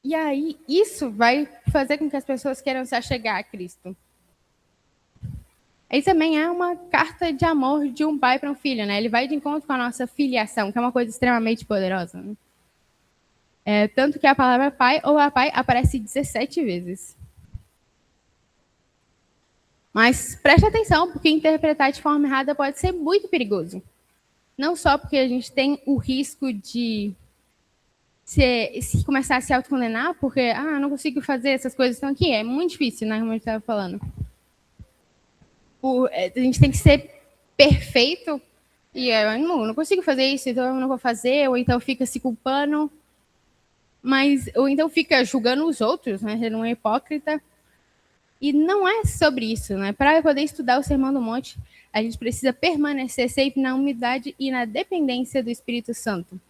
E aí, isso vai fazer com que as pessoas queiram se achegar a Cristo. Aí também é uma carta de amor de um pai para um filho, né? Ele vai de encontro com a nossa filiação, que é uma coisa extremamente poderosa. Né? Tanto que a palavra pai ou pai aparece 17 vezes. Mas preste atenção, porque interpretar de forma errada pode ser muito perigoso. Não só porque a gente tem o risco de se começar a se autocondenar, porque, não consigo fazer essas coisas, então aqui é muito difícil, né, como a gente estava falando. A gente tem que ser perfeito, e eu não consigo fazer isso, então eu não vou fazer, ou então fica se culpando, ou então fica julgando os outros, né, sendo um hipócrita. E não é sobre isso, né? Para poder estudar o Sermão do Monte, a gente precisa permanecer sempre na humildade e na dependência do Espírito Santo.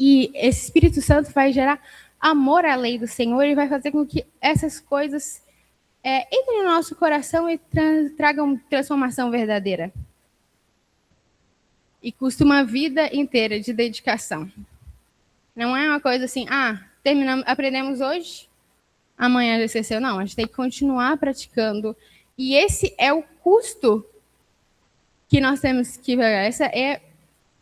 E esse Espírito Santo vai gerar amor à lei do Senhor e vai fazer com que essas coisas entrem no nosso coração e tragam transformação verdadeira. E custa uma vida inteira de dedicação. Não é uma coisa assim, aprendemos hoje, amanhã já esqueceu. Não, a gente tem que continuar praticando. E esse é o custo que nós temos que pagar. Essa é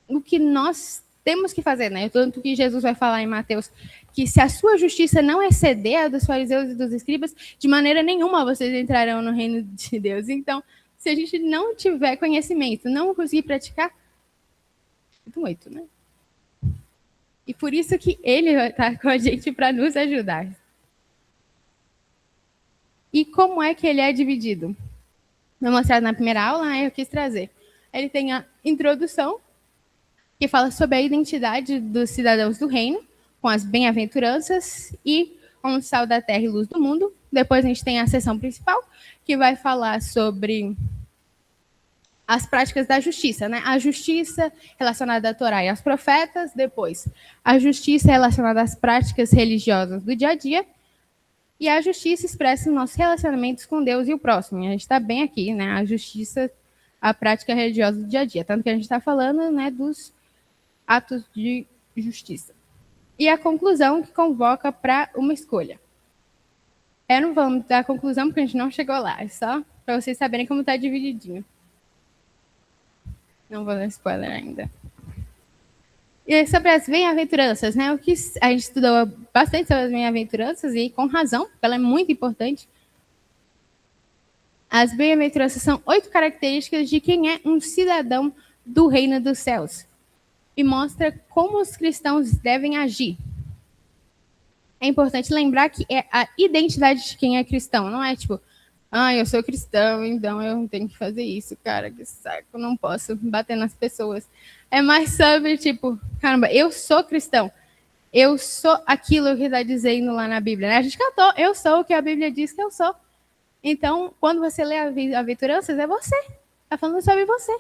o que nós temos que fazer, né? Tanto que Jesus vai falar em Mateus que se a sua justiça não exceder a dos fariseus e dos escribas, de maneira nenhuma vocês entrarão no reino de Deus. Então, se a gente não tiver conhecimento, não conseguir praticar, muito, né? E por isso que ele vai estar com a gente para nos ajudar. E como é que ele é dividido? Vou mostrar na primeira aula, eu quis trazer. Ele tem a introdução, que fala sobre a identidade dos cidadãos do reino, com as bem-aventuranças e como sal da terra e luz do mundo. Depois a gente tem a seção principal, que vai falar sobre as práticas da justiça, né? A justiça relacionada à Torá e aos profetas, depois a justiça relacionada às práticas religiosas do dia a dia, e a justiça expressa os nossos relacionamentos com Deus e o próximo. E a gente está bem aqui, né? A justiça, a prática religiosa do dia a dia. Tanto que a gente está falando, né, dos atos de justiça. E a conclusão que convoca para uma escolha. Eu não vou dar a conclusão porque a gente não chegou lá, é só para vocês saberem como está divididinho. Não vou dar spoiler ainda. E sobre as bem-aventuranças, né? O que a gente estudou bastante sobre as bem-aventuranças e com razão, porque ela é muito importante. As bem-aventuranças são 8 características de quem é um cidadão do reino dos céus. E mostra como os cristãos devem agir. É importante lembrar que é a identidade de quem é cristão, não é tipo, eu sou cristão, então eu tenho que fazer isso, cara, que saco, não posso bater nas pessoas. É mais sobre, tipo, caramba, eu sou cristão, eu sou aquilo que está dizendo lá na Bíblia, né? A gente cantou, eu sou o que a Bíblia diz que eu sou. Então, quando você lê a Aventuranças, é você, está falando sobre você.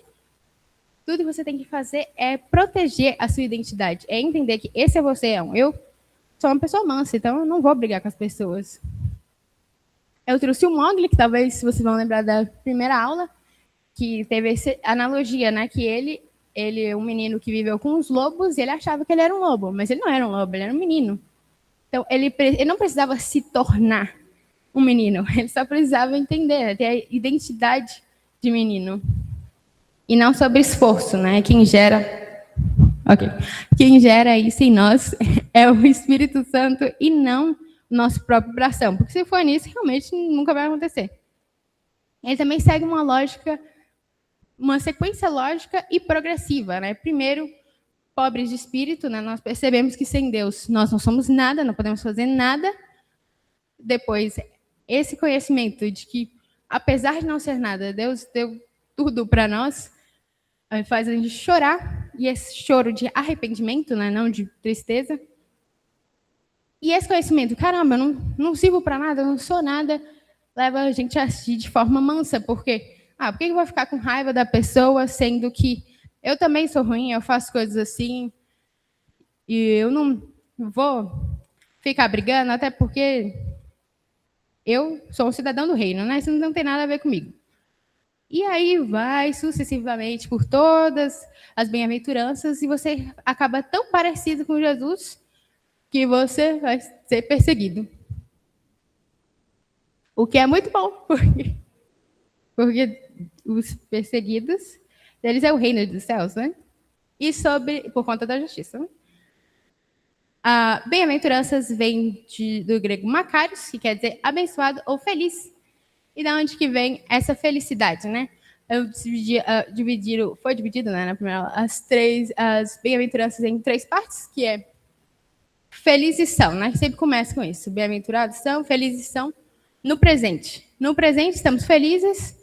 Tudo que você tem que fazer é proteger a sua identidade, é entender que esse é você, eu sou uma pessoa mansa, então eu não vou brigar com as pessoas. Eu trouxe o Mowgli, que talvez vocês vão lembrar da primeira aula, que teve essa analogia, né? Que ele é um menino que viveu com os lobos e ele achava que ele era um lobo, mas ele não era um lobo, ele era um menino. Então, ele não precisava se tornar um menino, ele só precisava entender, ter a identidade de menino. E não sobre esforço, né? Quem gera isso em nós é o Espírito Santo e não o nosso próprio bração. Porque se for nisso, realmente nunca vai acontecer. Ele também segue uma lógica, uma sequência lógica e progressiva, né? Primeiro, pobres de espírito, né? Nós percebemos que sem Deus nós não somos nada, não podemos fazer nada. Depois, esse conhecimento de que, apesar de não ser nada, Deus deu tudo para nós, faz a gente chorar, e esse choro de arrependimento, né, não de tristeza. E esse conhecimento, caramba, eu não sirvo para nada, eu não sou nada, leva a gente a agir de forma mansa, porque, por que eu vou ficar com raiva da pessoa, sendo que eu também sou ruim, eu faço coisas assim, e eu não vou ficar brigando, até porque eu sou um cidadão do reino, né? Isso não tem nada a ver comigo. E aí vai sucessivamente por todas as bem-aventuranças e você acaba tão parecido com Jesus que você vai ser perseguido. O que é muito bom, porque os perseguidos, eles é o reino dos céus, né? E por conta da justiça. Né? Bem-aventuranças vem do grego makarios, que quer dizer abençoado ou feliz. E da onde que vem essa felicidade, né? Foi dividido, né, na primeira aula, as bem-aventuranças em 3 partes, que é felizes são, né? Sempre começa com isso. Bem-aventurados são, felizes são no presente. No presente estamos felizes.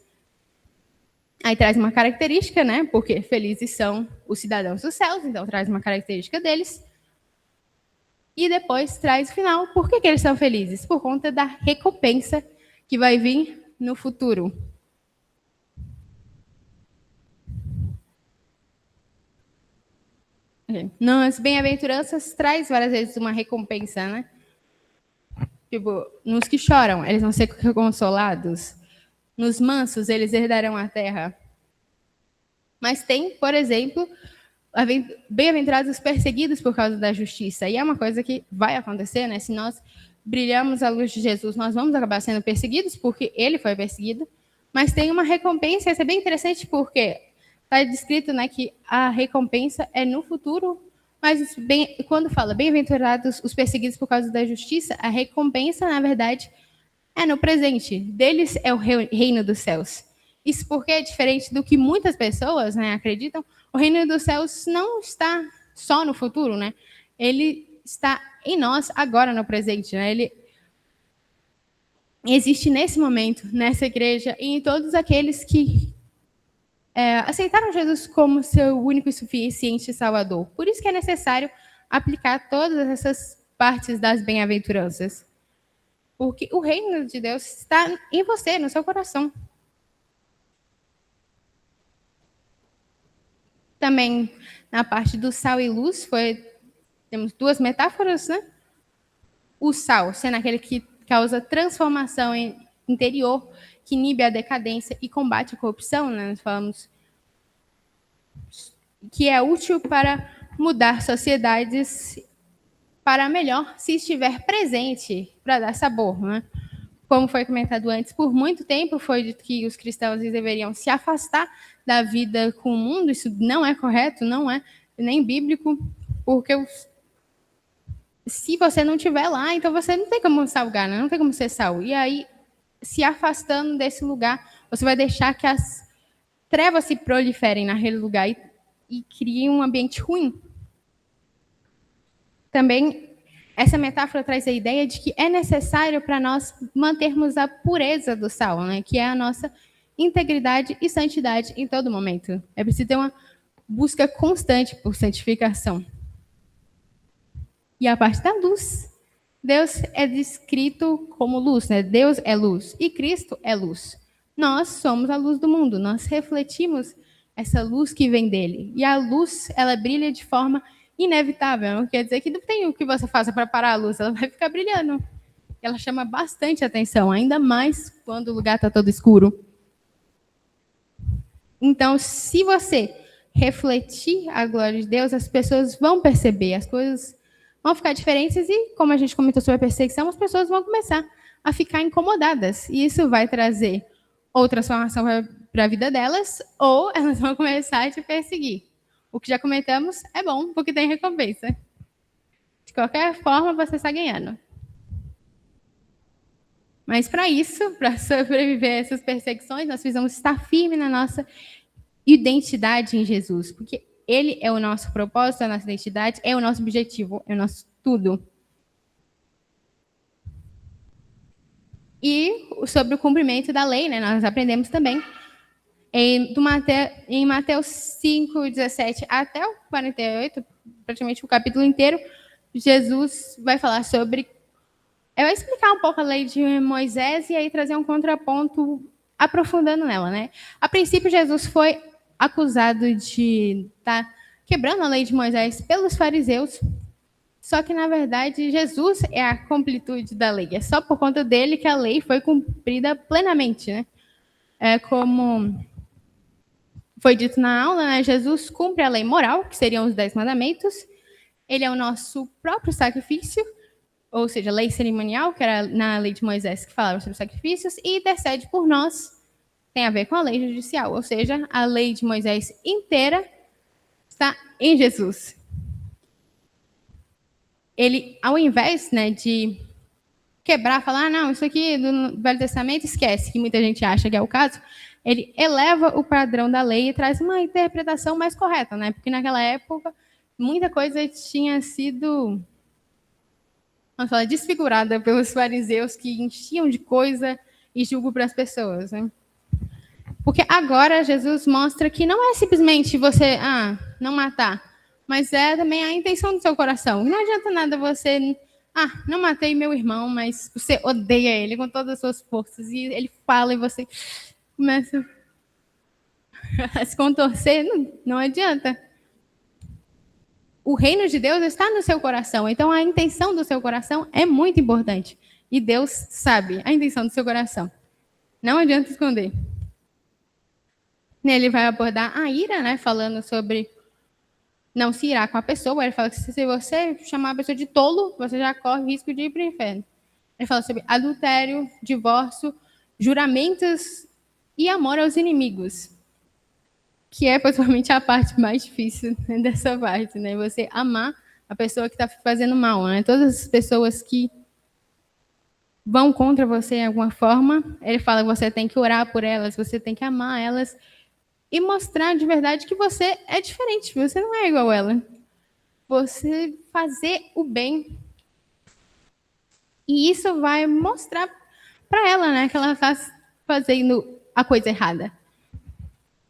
Aí traz uma característica, né? Porque felizes são os cidadãos dos céus, então traz uma característica deles. E depois traz o final. Por que eles são felizes? Por conta da recompensa que vai vir no futuro. Nas bem-aventuranças traz várias vezes uma recompensa, né? Tipo, nos que choram, eles vão ser consolados. Nos mansos, eles herdarão a terra. Mas tem, por exemplo, bem-aventurados os perseguidos por causa da justiça. E é uma coisa que vai acontecer, né? Se nós brilhamos a luz de Jesus, nós vamos acabar sendo perseguidos, porque ele foi perseguido. Mas tem uma recompensa, isso é bem interessante, porque está descrito, né, que a recompensa é no futuro, mas quando fala bem-aventurados os perseguidos por causa da justiça, a recompensa, na verdade, é no presente. Deles é o reino dos céus. Isso porque é diferente do que muitas pessoas, né, acreditam. O reino dos céus não está só no futuro, né? Ele está em nós agora no presente, né? Ele existe nesse momento, nessa igreja e em todos aqueles que aceitaram Jesus como seu único e suficiente Salvador. Por isso que é necessário aplicar todas essas partes das bem-aventuranças. Porque o reino de Deus está em você, no seu coração. Também na parte do sal e luz, temos 2 metáforas, né? O sal sendo aquele que causa transformação interior, que inibe a decadência e combate a corrupção, né? Nós falamos que é útil para mudar sociedades para melhor se estiver presente para dar sabor, né? Como foi comentado antes, por muito tempo foi dito que os cristãos deveriam se afastar da vida com o mundo. Isso não é correto, não é nem bíblico, porque se você não estiver lá, então você não tem como salgar, né? Não tem como ser sal. E aí, se afastando desse lugar, você vai deixar que as trevas se proliferem naquele lugar e criem um ambiente ruim. Também, essa metáfora traz a ideia de que é necessário para nós mantermos a pureza do sal, né? Que é a nossa integridade e santidade em todo momento. É preciso ter uma busca constante por santificação. E a parte da luz. Deus é descrito como luz, né? Deus é luz e Cristo é luz. Nós somos a luz do mundo, nós refletimos essa luz que vem dele. E a luz, ela brilha de forma inevitável. Não quer dizer que não tem o que você faça para parar a luz, ela vai ficar brilhando. Ela chama bastante atenção, ainda mais quando o lugar está todo escuro. Então, se você refletir a glória de Deus, as pessoas vão perceber, as coisas vão ficar diferentes e, como a gente comentou sobre a perseguição, as pessoas vão começar a ficar incomodadas. E isso vai trazer ou transformação para a vida delas, ou elas vão começar a te perseguir. O que já comentamos é bom, porque tem recompensa. De qualquer forma, você está ganhando. Mas para isso, para sobreviver a essas perseguições, nós precisamos estar firmes na nossa identidade em Jesus, porque ele é o nosso propósito, a nossa identidade, é o nosso objetivo, é o nosso tudo. E sobre o cumprimento da lei, né, nós aprendemos também em Mateus 5, 17 até o 48, praticamente o capítulo inteiro, Jesus vai falar sobre... vai explicar um pouco a lei de Moisés e aí trazer um contraponto aprofundando nela, né? A princípio, Jesus foi acusado de estar quebrando a lei de Moisés pelos fariseus, só que, na verdade, Jesus é a completude da lei. É só por conta dele que a lei foi cumprida plenamente, né? É como foi dito na aula, né? Jesus cumpre a lei moral, que seriam os 10 mandamentos, Ele é o nosso próprio sacrifício, ou seja, a lei cerimonial, que era na lei de Moisés que falava sobre sacrifícios, e intercede por nós, tem a ver com a lei judicial, ou seja, a lei de Moisés inteira está em Jesus. Ele, ao invés, né, de quebrar, falar, não, isso aqui do Velho Testamento, esquece, que muita gente acha que é o caso, ele eleva o padrão da lei e traz uma interpretação mais correta, né? Porque naquela época, muita coisa tinha sido, vamos falar, desfigurada pelos fariseus que enchiam de coisa e julgo para as pessoas, né? Porque agora Jesus mostra que não é simplesmente você, não matar, mas é também a intenção do seu coração. Não adianta nada você, não matei meu irmão, mas você odeia ele com todas as suas forças e ele fala e você começa a se contorcer. Não adianta. O reino de Deus está no seu coração, então a intenção do seu coração é muito importante. E Deus sabe a intenção do seu coração. Não adianta esconder. Ele vai abordar a ira, né, falando sobre não se irar com a pessoa. Ele fala que se você chamar a pessoa de tolo, você já corre o risco de ir para o inferno. Ele fala sobre adultério, divórcio, juramentos e amor aos inimigos, que é possivelmente a parte mais difícil, né, dessa parte, né? Você amar a pessoa que está fazendo mal, né? Todas as pessoas que vão contra você de alguma forma, ele fala que você tem que orar por elas, você tem que amar elas e mostrar de verdade que você é diferente, você não é igual a ela. Você fazer o bem. E isso vai mostrar para ela, né, que ela está fazendo a coisa errada.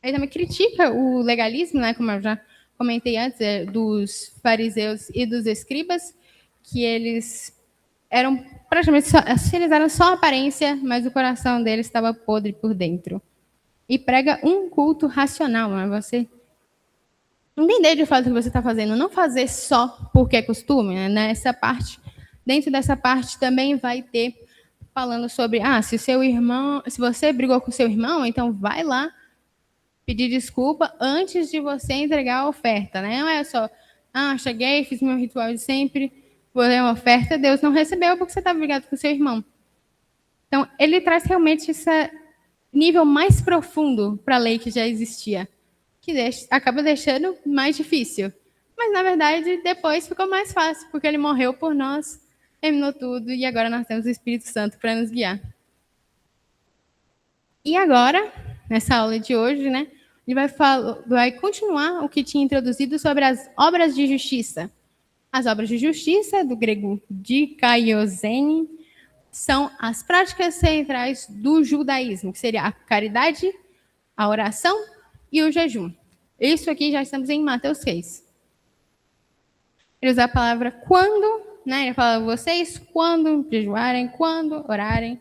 Ele também critica o legalismo, né, como eu já comentei antes, dos fariseus e dos escribas, que eles eram praticamente eles eram só aparência, mas o coração deles estava podre por dentro. E prega um culto racional, né? Você entender de fato o que você está fazendo, não fazer só porque é costume, né? Nessa parte, dentro dessa parte também vai ter falando sobre, se seu irmão, se você brigou com seu irmão, então vai lá pedir desculpa antes de você entregar a oferta, né? Não é só, cheguei, fiz meu ritual de sempre, vou dar uma oferta, Deus não recebeu porque você está brigado com seu irmão. Então, ele traz realmente esse nível mais profundo para a lei que já existia, que acaba deixando mais difícil. Mas, na verdade, depois ficou mais fácil, porque ele morreu por nós, terminou tudo, e agora nós temos o Espírito Santo para nos guiar. E agora, nessa aula de hoje, né, ele vai continuar o que tinha introduzido sobre as obras de justiça. As obras de justiça, do grego dikaiosene, são as práticas centrais do judaísmo, que seria a caridade, a oração e o jejum. Isso aqui já estamos em Mateus 6. Ele usa a palavra quando, né? Ele fala vocês quando jejuarem, quando orarem.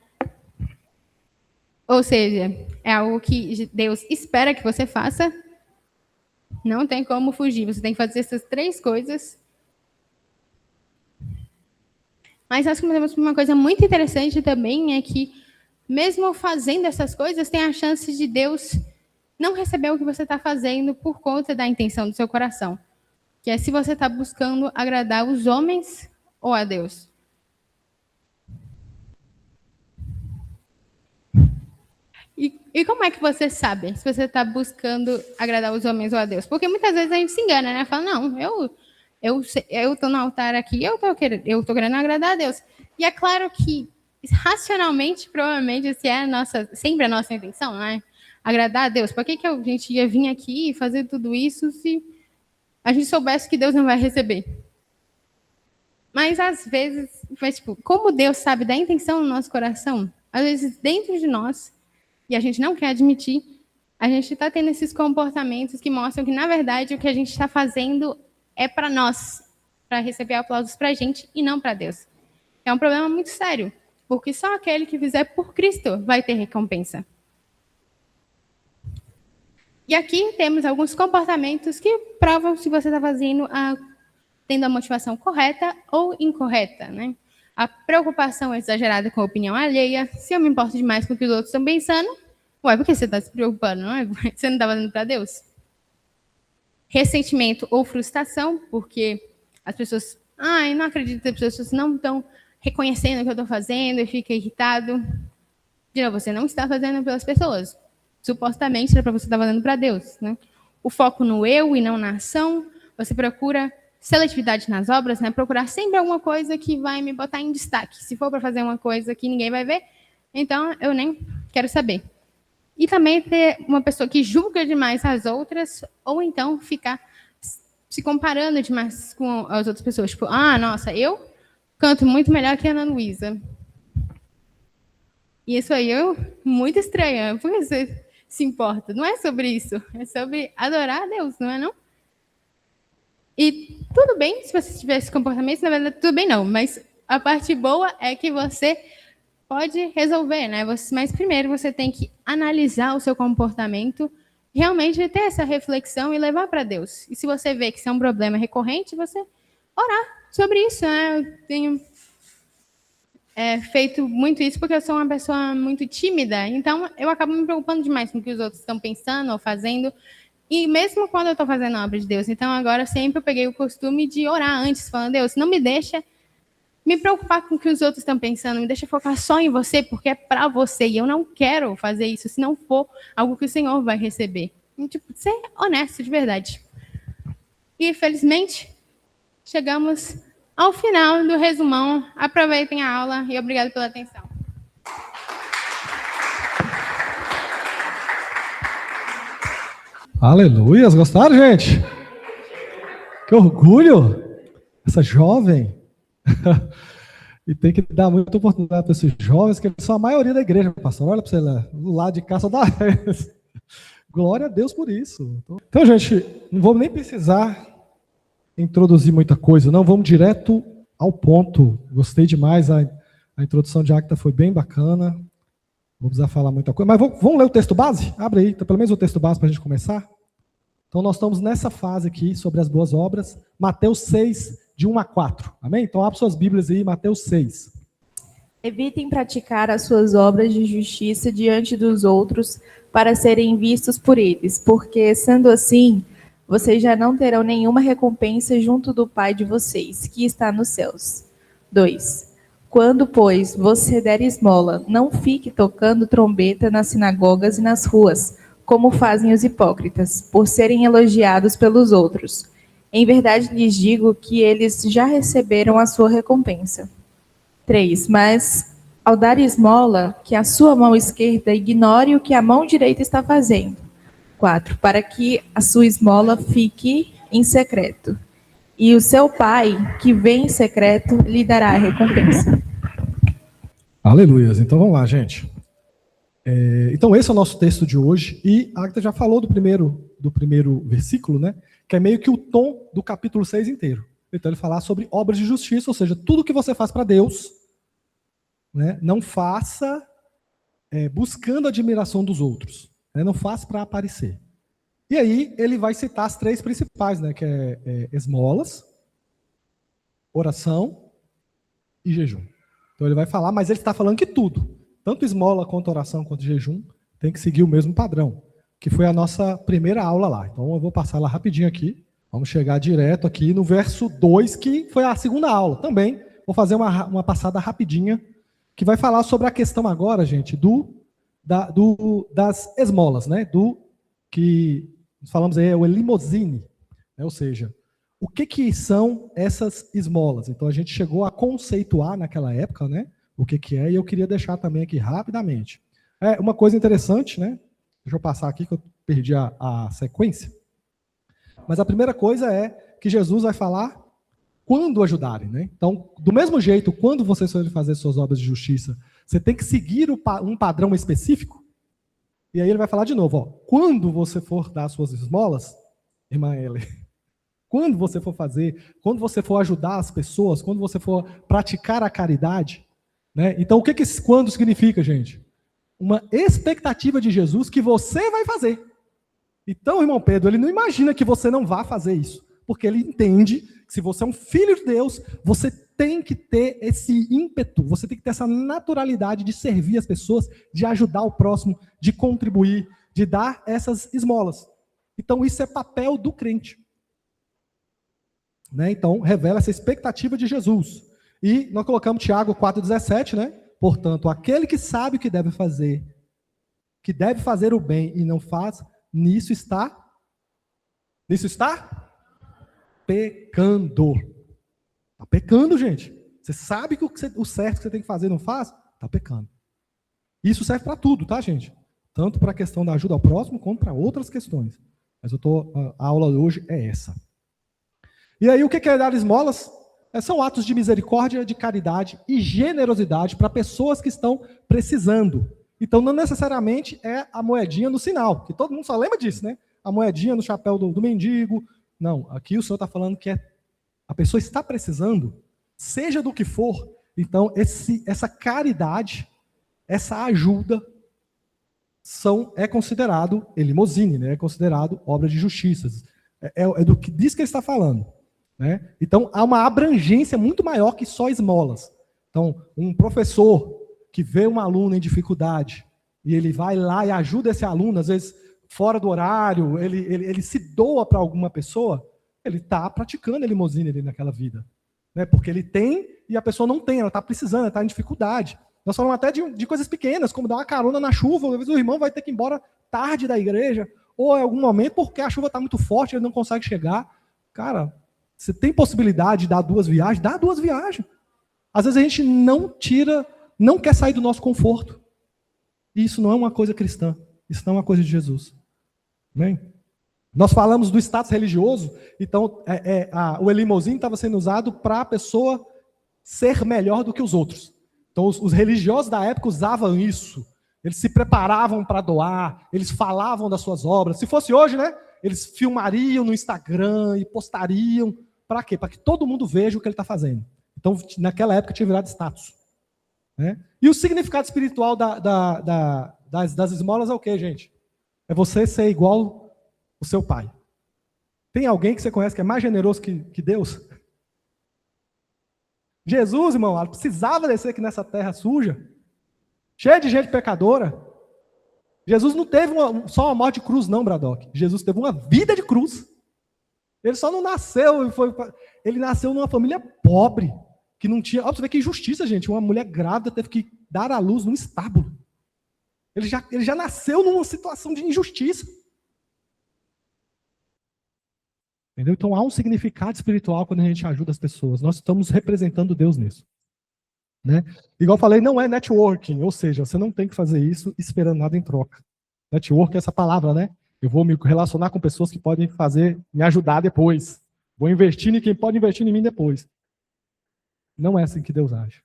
Ou seja, é algo que Deus espera que você faça. Não tem como fugir. Você tem que fazer essas 3 coisas. Mas nós comentamos uma coisa muito interessante também, é que mesmo fazendo essas coisas, tem a chance de Deus não receber o que você está fazendo por conta da intenção do seu coração. Que é se você está buscando agradar os homens ou a Deus. E como é que você sabe se você está buscando agradar os homens ou a Deus? Porque muitas vezes a gente se engana, né? Fala, não, eu estou no altar aqui, eu estou querendo agradar a Deus. E é claro que, racionalmente, provavelmente, essa é sempre a nossa intenção, né? Agradar a Deus. Por que a gente ia vir aqui e fazer tudo isso se a gente soubesse que Deus não vai receber? Mas, às vezes, como Deus sabe da intenção no nosso coração, às vezes, dentro de nós, e a gente não quer admitir, a gente está tendo esses comportamentos que mostram que, na verdade, o que a gente está fazendo é para nós, para receber aplausos para a gente e não para Deus. É um problema muito sério, porque só aquele que fizer por Cristo vai ter recompensa. E aqui temos alguns comportamentos que provam se você está tendo a motivação correta ou incorreta, né? A preocupação exagerada com a opinião alheia. Se eu me importo demais com o que os outros estão pensando, por que você está se preocupando? Não é? Você não está fazendo para Deus? Ressentimento ou frustração, porque as pessoas, ai, não acredito que as pessoas não estão reconhecendo o que eu estou fazendo e fica irritado. De novo, você não está fazendo pelas pessoas. Supostamente era para você estar fazendo para Deus, né? O foco no eu e não na ação. Você procura seletividade nas obras, né? Procurar sempre alguma coisa que vai me botar em destaque. Se for para fazer uma coisa que ninguém vai ver, então eu nem quero saber. E também ter uma pessoa que julga demais as outras, ou então ficar se comparando demais com as outras pessoas. Tipo, ah, nossa, eu canto muito melhor que a Ana Luísa. E isso aí é muito estranho. Por que você se importa? Não é sobre isso. É sobre adorar a Deus, não é não? E tudo bem se você tiver esse comportamento, na verdade, tudo bem não. Mas a parte boa é que você pode resolver, né? Mas primeiro você tem que analisar o seu comportamento, realmente ter essa reflexão e levar para Deus. E se você vê que isso é um problema recorrente, você orar sobre isso, né? Eu tenho feito muito isso porque eu sou uma pessoa muito tímida, então eu acabo me preocupando demais com o que os outros estão pensando ou fazendo, e mesmo quando eu estou fazendo a obra de Deus. Então agora sempre eu peguei o costume de orar antes, falando, Deus, não me deixa me preocupar com o que os outros estão pensando, me deixa focar só em você, porque é para você, e eu não quero fazer isso se não for algo que o Senhor vai receber. E, tipo, ser honesto de verdade. E felizmente chegamos ao final do resumão. Aproveitem a aula e obrigado pela atenção. Aleluias, gostaram, gente? Que orgulho! Essa jovem. E tem que dar muita oportunidade para esses jovens, que são a maioria da igreja, pastor. Olha para você lá, do lado de cá só dá. Glória a Deus por isso. Então, gente, não vamos nem precisar introduzir muita coisa, não. Vamos direto ao ponto. Gostei demais, a introdução de Agatha foi bem bacana. Não vou precisar falar muita coisa. Mas vamos ler o texto base? Abre aí, pelo menos o texto base para a gente começar. Então, nós estamos nessa fase aqui sobre as boas obras. Mateus 6, de 1 a 4. Amém? Então, abre suas Bíblias aí, Mateus 6. Evitem praticar as suas obras de justiça diante dos outros para serem vistos por eles, porque, sendo assim, vocês já não terão nenhuma recompensa junto do Pai de vocês, que está nos céus. 2. Quando, pois, você der esmola, não fique tocando trombeta nas sinagogas e nas ruas, como fazem os hipócritas, por serem elogiados pelos outros. Em verdade lhes digo que eles já receberam a sua recompensa. 3. Mas, ao dar esmola, que a sua mão esquerda ignore o que a mão direita está fazendo. 4. Para que a sua esmola fique em secreto. E o seu Pai, que vê em secreto, lhe dará a recompensa. Aleluias. Então vamos lá, gente. Então esse é o nosso texto de hoje. E a Agatha já falou do primeiro versículo, né? Que é meio que o tom do capítulo 6 inteiro. Então ele fala sobre obras de justiça, ou seja, tudo que você faz para Deus, né, não faça buscando a admiração dos outros, né, não faça para aparecer. E aí ele vai citar as três principais, né, que é esmolas, oração e jejum. Então ele vai falar, mas ele está falando que tudo, tanto esmola quanto oração quanto jejum, tem que seguir o mesmo padrão, que foi a nossa primeira aula lá. Então eu vou passar lá rapidinho aqui. Vamos chegar direto aqui no verso 2, que foi a segunda aula. Também vou fazer uma passada rapidinha, que vai falar sobre a questão agora, gente, das esmolas, né? Do que falamos aí, é o elimosine, né? Ou seja, o que são essas esmolas? Então a gente chegou a conceituar naquela época, né? O que é, e eu queria deixar também aqui rapidamente. Uma coisa interessante, né? Deixa eu passar aqui que eu perdi a sequência. Mas a primeira coisa é que Jesus vai falar quando ajudarem, né? Então, do mesmo jeito, quando vocês forem fazer suas obras de justiça, você tem que seguir um padrão específico. E aí ele vai falar de novo, ó, quando você for dar suas esmolas, irmã Ele, quando você for fazer, quando você for ajudar as pessoas, quando você for praticar a caridade, né? Então, o que quando significa, gente? Uma expectativa de Jesus que você vai fazer. Então, irmão Pedro, ele não imagina que você não vá fazer isso, porque ele entende que se você é um filho de Deus, você tem que ter esse ímpeto, você tem que ter essa naturalidade de servir as pessoas, de ajudar o próximo, de contribuir, de dar essas esmolas. Então, isso é papel do crente. né? Então, revela essa expectativa de Jesus. E nós colocamos Tiago 4,17, né? Portanto, aquele que sabe o que deve fazer o bem e não faz, nisso está pecando. Está pecando, gente. Você sabe que o certo que você tem que fazer não faz, está pecando. Isso serve para tudo, tá, gente? Tanto para a questão da ajuda ao próximo, quanto para outras questões. Mas a aula de hoje é essa. E aí, o que é dar esmolas? São atos de misericórdia, de caridade e generosidade para pessoas que estão precisando. Então, não necessariamente é a moedinha no sinal, que todo mundo só lembra disso, né? A moedinha no chapéu do mendigo. Não, aqui o Senhor está falando que a pessoa está precisando, seja do que for. Então, essa caridade, essa ajuda, é considerado elemosine, né? É considerado obra de justiça. Disso que ele está falando. Né? Então, há uma abrangência muito maior que só esmolas. Então, um professor que vê um aluno em dificuldade e ele vai lá e ajuda esse aluno, às vezes fora do horário, ele se doa para alguma pessoa, ele está praticando elemosine ali naquela vida. Né? Porque ele tem e a pessoa não tem, ela está precisando, ela está em dificuldade. Nós falamos até de coisas pequenas, como dar uma carona na chuva, às vezes o irmão vai ter que ir embora tarde da igreja, ou em algum momento porque a chuva está muito forte, ele não consegue chegar. Cara, você tem possibilidade de dar 2 viagens? Dá 2 viagens. Às vezes a gente não quer sair do nosso conforto. E isso não é uma coisa cristã. Isso não é uma coisa de Jesus. Amém? Nós falamos do status religioso, então o elemosine estava sendo usado para a pessoa ser melhor do que os outros. Então os religiosos da época usavam isso. Eles se preparavam para doar, eles falavam das suas obras. Se fosse hoje, né? Eles filmariam no Instagram e postariam. Para quê? Para que todo mundo veja o que ele está fazendo. Então, naquela época, tinha virado status. Né? E o significado espiritual das esmolas é o quê, gente? É você ser igual o seu pai. Tem alguém que você conhece que é mais generoso que Deus? Jesus, irmão, precisava descer aqui nessa terra suja, cheia de gente pecadora. Jesus não teve só uma morte de cruz, não, Bradock. Jesus teve uma vida de cruz. Ele só não nasceu, ele nasceu numa família pobre, que não tinha... Ó, você vê que injustiça, gente. Uma mulher grávida teve que dar à luz num estábulo. Ele já nasceu numa situação de injustiça. Entendeu? Então há um significado espiritual quando a gente ajuda as pessoas. Nós estamos representando Deus nisso. Né? Igual eu falei, não é networking, ou seja, você não tem que fazer isso esperando nada em troca. Network é essa palavra, né? Eu vou me relacionar com pessoas que podem me ajudar depois. Vou investir em quem pode investir em mim depois. Não é assim que Deus age.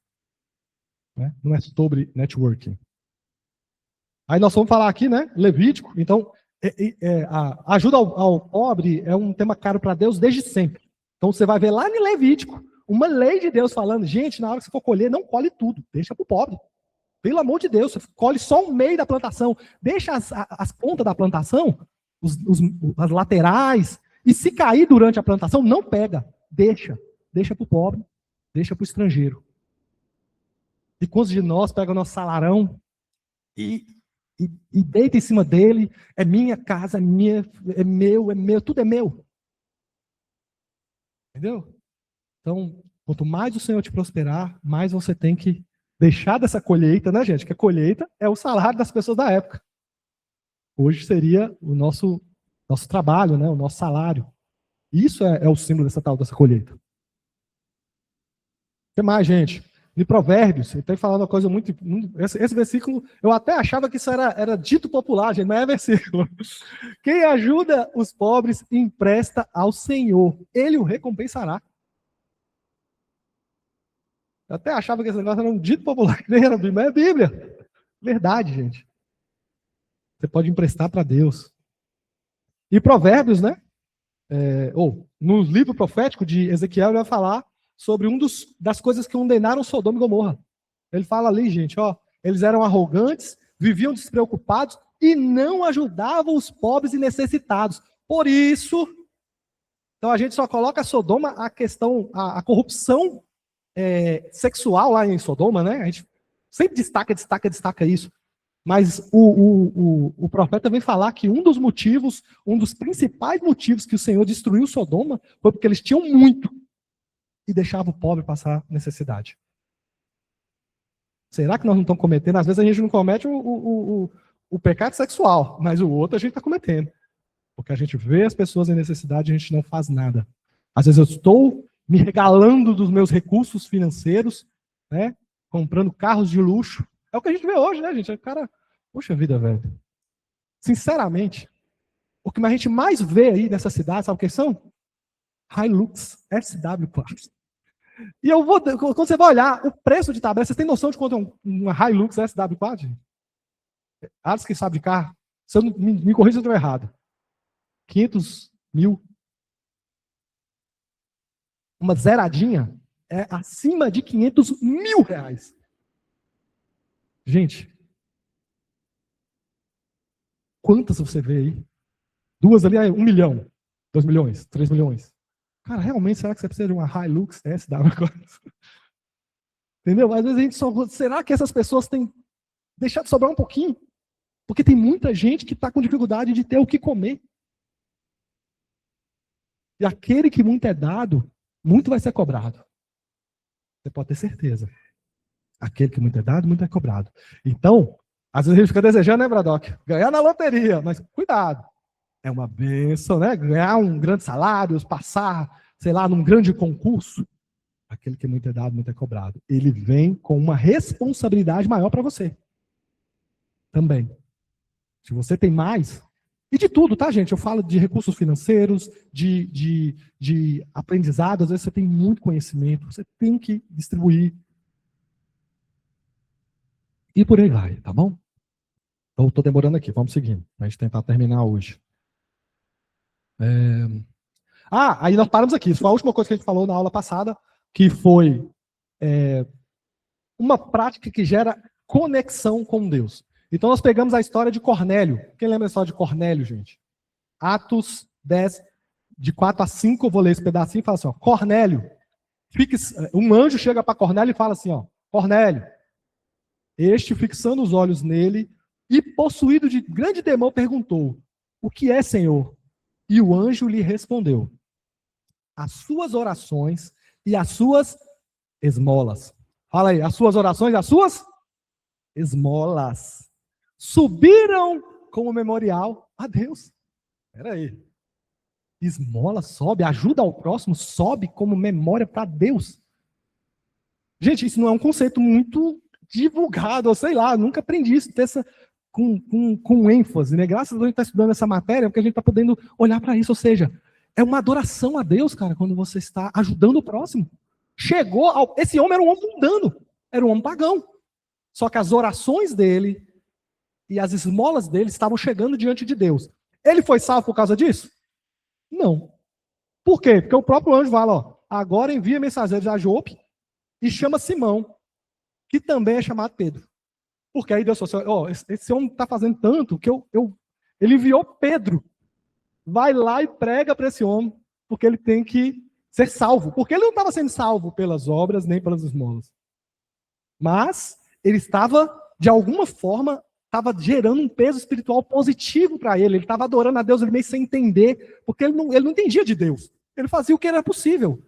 Né? Não é sobre networking. Aí nós vamos falar aqui, né? Levítico. Então, a ajuda ao pobre é um tema caro para Deus desde sempre. Então você vai ver lá em Levítico uma lei de Deus falando, gente, na hora que você for colher, não colhe tudo, deixa para o pobre. Pelo amor de Deus, você colhe só o meio da plantação, deixa as pontas da plantação, as laterais, e se cair durante a plantação, não pega, deixa para o pobre, deixa para o estrangeiro. E quantos de nós pega o nosso salarão e deita em cima dele, é minha casa, é meu, tudo é meu. Entendeu? Então, quanto mais o Senhor te prosperar, mais você tem que deixar dessa colheita, né, gente? Que a colheita é o salário das pessoas da época. Hoje seria o nosso trabalho, né? O nosso salário. Isso é o símbolo dessa colheita. O que mais, gente? De Provérbios, ele tem falado uma coisa muito... Esse versículo, eu até achava que isso era dito popular, gente, mas é versículo. Quem ajuda os pobres empresta ao Senhor, ele o recompensará. Eu até achava que esse negócio era um dito popular, que nem era Bíblia, mas é Bíblia. Verdade, gente. Você pode emprestar para Deus. E Provérbios, né? No livro profético de Ezequiel, ele vai falar sobre das coisas que condenaram Sodoma e Gomorra. Ele fala ali, gente, ó, eles eram arrogantes, viviam despreocupados e não ajudavam os pobres e necessitados. Por isso, então a gente só coloca Sodoma a questão, a corrupção sexual lá em Sodoma, né? A gente sempre destaca isso. Mas o profeta vem falar que um dos principais motivos que o Senhor destruiu Sodoma foi porque eles tinham muito e deixavam o pobre passar necessidade. Será que nós não estamos cometendo? Às vezes a gente não comete o pecado sexual, mas o outro a gente está cometendo. Porque a gente vê as pessoas em necessidade e a gente não faz nada. Às vezes eu estou me regalando dos meus recursos financeiros, né, comprando carros de luxo. É o que a gente vê hoje, né, gente? O cara, poxa vida, velho. Sinceramente, o que a gente mais vê aí nessa cidade, sabe o que são? Hilux SW4. E quando você vai olhar o preço de tabela, vocês têm noção de quanto é uma Hilux SW4? Atos que sabe de carro, se eu me corrija se eu estou errado. 500 mil. Uma zeradinha é acima de 500 mil reais. Gente, quantas você vê aí? Duas ali é 1 milhão, 2 milhões, 3 milhões. Cara, realmente, será que você precisa de uma Hilux SW4? Entendeu? Às vezes a gente só... Será que essas pessoas têm deixado de sobrar um pouquinho? Porque tem muita gente que está com dificuldade de ter o que comer. E aquele que muito é dado, muito vai ser cobrado. Você pode ter certeza. Aquele que muito é dado, muito é cobrado. Então, às vezes a gente fica desejando, né, Bradock? Ganhar na loteria, mas cuidado. É uma bênção, né? Ganhar um grande salário, passar, sei lá, num grande concurso. Aquele que muito é dado, muito é cobrado. Ele vem com uma responsabilidade maior para você. Também. Se você tem mais... E de tudo, tá, gente? Eu falo de recursos financeiros, de aprendizado. Às vezes você tem muito conhecimento, você tem que distribuir. E por aí vai, tá bom? Eu estou demorando aqui, vamos seguindo, para a gente tentar terminar hoje. Aí nós paramos aqui. Isso foi a última coisa que a gente falou na aula passada, que foi uma prática que gera conexão com Deus. Então nós pegamos a história de Cornélio. Quem lembra a história de Cornélio, gente? Atos 10, de 4 a 5, eu vou ler esse pedacinho e fala assim, ó, Cornélio, um anjo chega para Cornélio e fala assim, ó, Cornélio, este, fixando os olhos nele e possuído de grande temor, perguntou, o que é, Senhor? E o anjo lhe respondeu, as suas orações e as suas esmolas. Fala aí, as suas orações e as suas esmolas subiram como memorial a Deus. Espera aí. Esmola sobe, ajuda ao próximo, sobe como memória para Deus. Gente, isso não é um conceito muito divulgado, ou sei lá, nunca aprendi isso, ter essa, com ênfase, né? Graças a Deus a gente está estudando essa matéria, porque a gente está podendo olhar para isso, ou seja, é uma adoração a Deus, cara, quando você está ajudando o próximo. Esse homem era um homem mundano, era um homem pagão. Só que as orações dele e as esmolas dele estavam chegando diante de Deus. Ele foi salvo por causa disso? Não. Por quê? Porque o próprio anjo fala, ó, agora envia mensageiros a Jope e chama Simão, que também é chamado Pedro. Porque aí Deus falou assim, ó, esse homem está fazendo tanto que ele enviou Pedro. Vai lá e prega para esse homem, porque ele tem que ser salvo. Porque ele não estava sendo salvo pelas obras nem pelas esmolas. Mas ele estava, de alguma forma, estava gerando um peso espiritual positivo para ele. Ele estava adorando a Deus, ele meio sem entender, porque ele não entendia de Deus. Ele fazia o que era possível.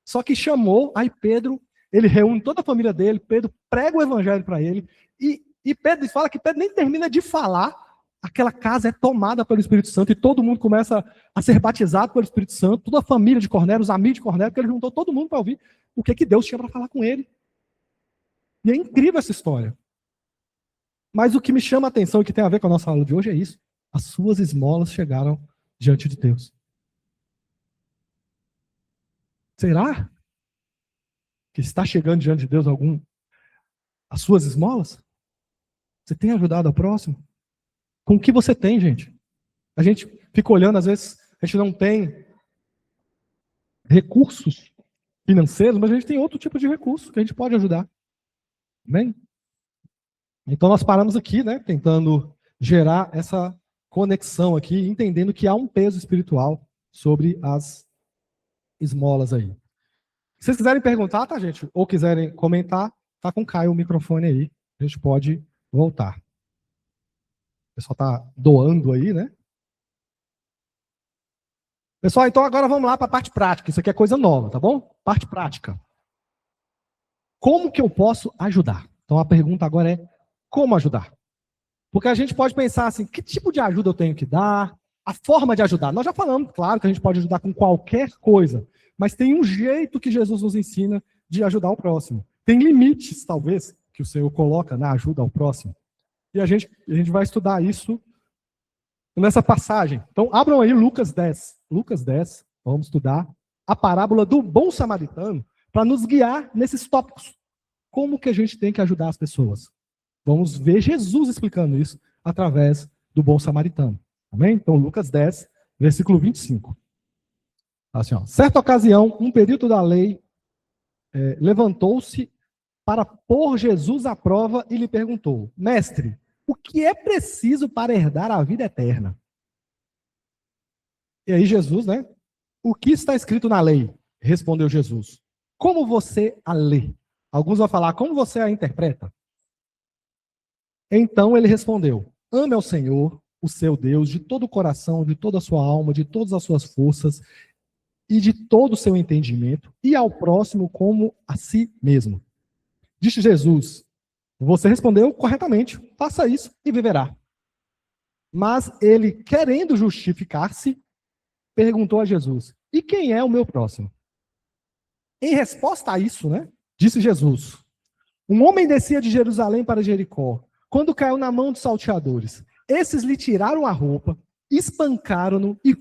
Só que chamou, aí Pedro, ele reúne toda a família dele, Pedro prega o evangelho para ele, e Pedro fala que Pedro nem termina de falar, aquela casa é tomada pelo Espírito Santo, e todo mundo começa a ser batizado pelo Espírito Santo, toda a família de Cornélio, os amigos de Cornélio, porque ele juntou todo mundo para ouvir o que Deus tinha para falar com ele. E é incrível essa história. Mas o que me chama a atenção e que tem a ver com a nossa aula de hoje é isso. As suas esmolas chegaram diante de Deus. Será que está chegando diante de Deus as suas esmolas? Você tem ajudado ao próximo? Com o que você tem, gente? A gente fica olhando, às vezes, a gente não tem recursos financeiros, mas a gente tem outro tipo de recurso que a gente pode ajudar. Amém? Então nós paramos aqui, né, tentando gerar essa conexão aqui, entendendo que há um peso espiritual sobre as esmolas aí. Se vocês quiserem perguntar, tá, gente? Ou quiserem comentar, tá com o Caio o microfone aí. A gente pode voltar. pessoal está doando aí, né? Pessoal, então agora vamos lá para a parte prática. Isso aqui é coisa nova, tá bom? Parte prática. Como que eu posso ajudar? Então a pergunta agora é, como ajudar? Porque a gente pode pensar assim, que tipo de ajuda eu tenho que dar? A forma de ajudar. Nós já falamos, claro, que a gente pode ajudar com qualquer coisa, mas tem um jeito que Jesus nos ensina de ajudar o próximo. Tem limites, talvez, que o Senhor coloca na ajuda ao próximo. E a gente vai estudar isso nessa passagem. Então, abram aí Lucas 10. Lucas 10, vamos estudar a parábola do bom samaritano para nos guiar nesses tópicos. Como que a gente tem que ajudar as pessoas? Vamos ver Jesus explicando isso através do bom samaritano. Amém? Então, Lucas 10, versículo 25. Assim, ó, certa ocasião, um perito da lei levantou-se para pôr Jesus à prova e lhe perguntou: Mestre, o que é preciso para herdar a vida eterna? E aí Jesus, né? O que está escrito na lei? Respondeu Jesus. Como você a lê? Alguns vão falar, como você a interpreta? Então ele respondeu: ame ao Senhor, o seu Deus, de todo o coração, de toda a sua alma, de todas as suas forças e de todo o seu entendimento, e ao próximo como a si mesmo. Disse Jesus: você respondeu corretamente, faça isso e viverá. Mas ele, querendo justificar-se, perguntou a Jesus: e quem é o meu próximo? Em resposta a isso, né, disse Jesus: um homem descia de Jerusalém para Jericó, quando caiu na mão dos salteadores. Esses lhe tiraram a roupa, espancaram-no e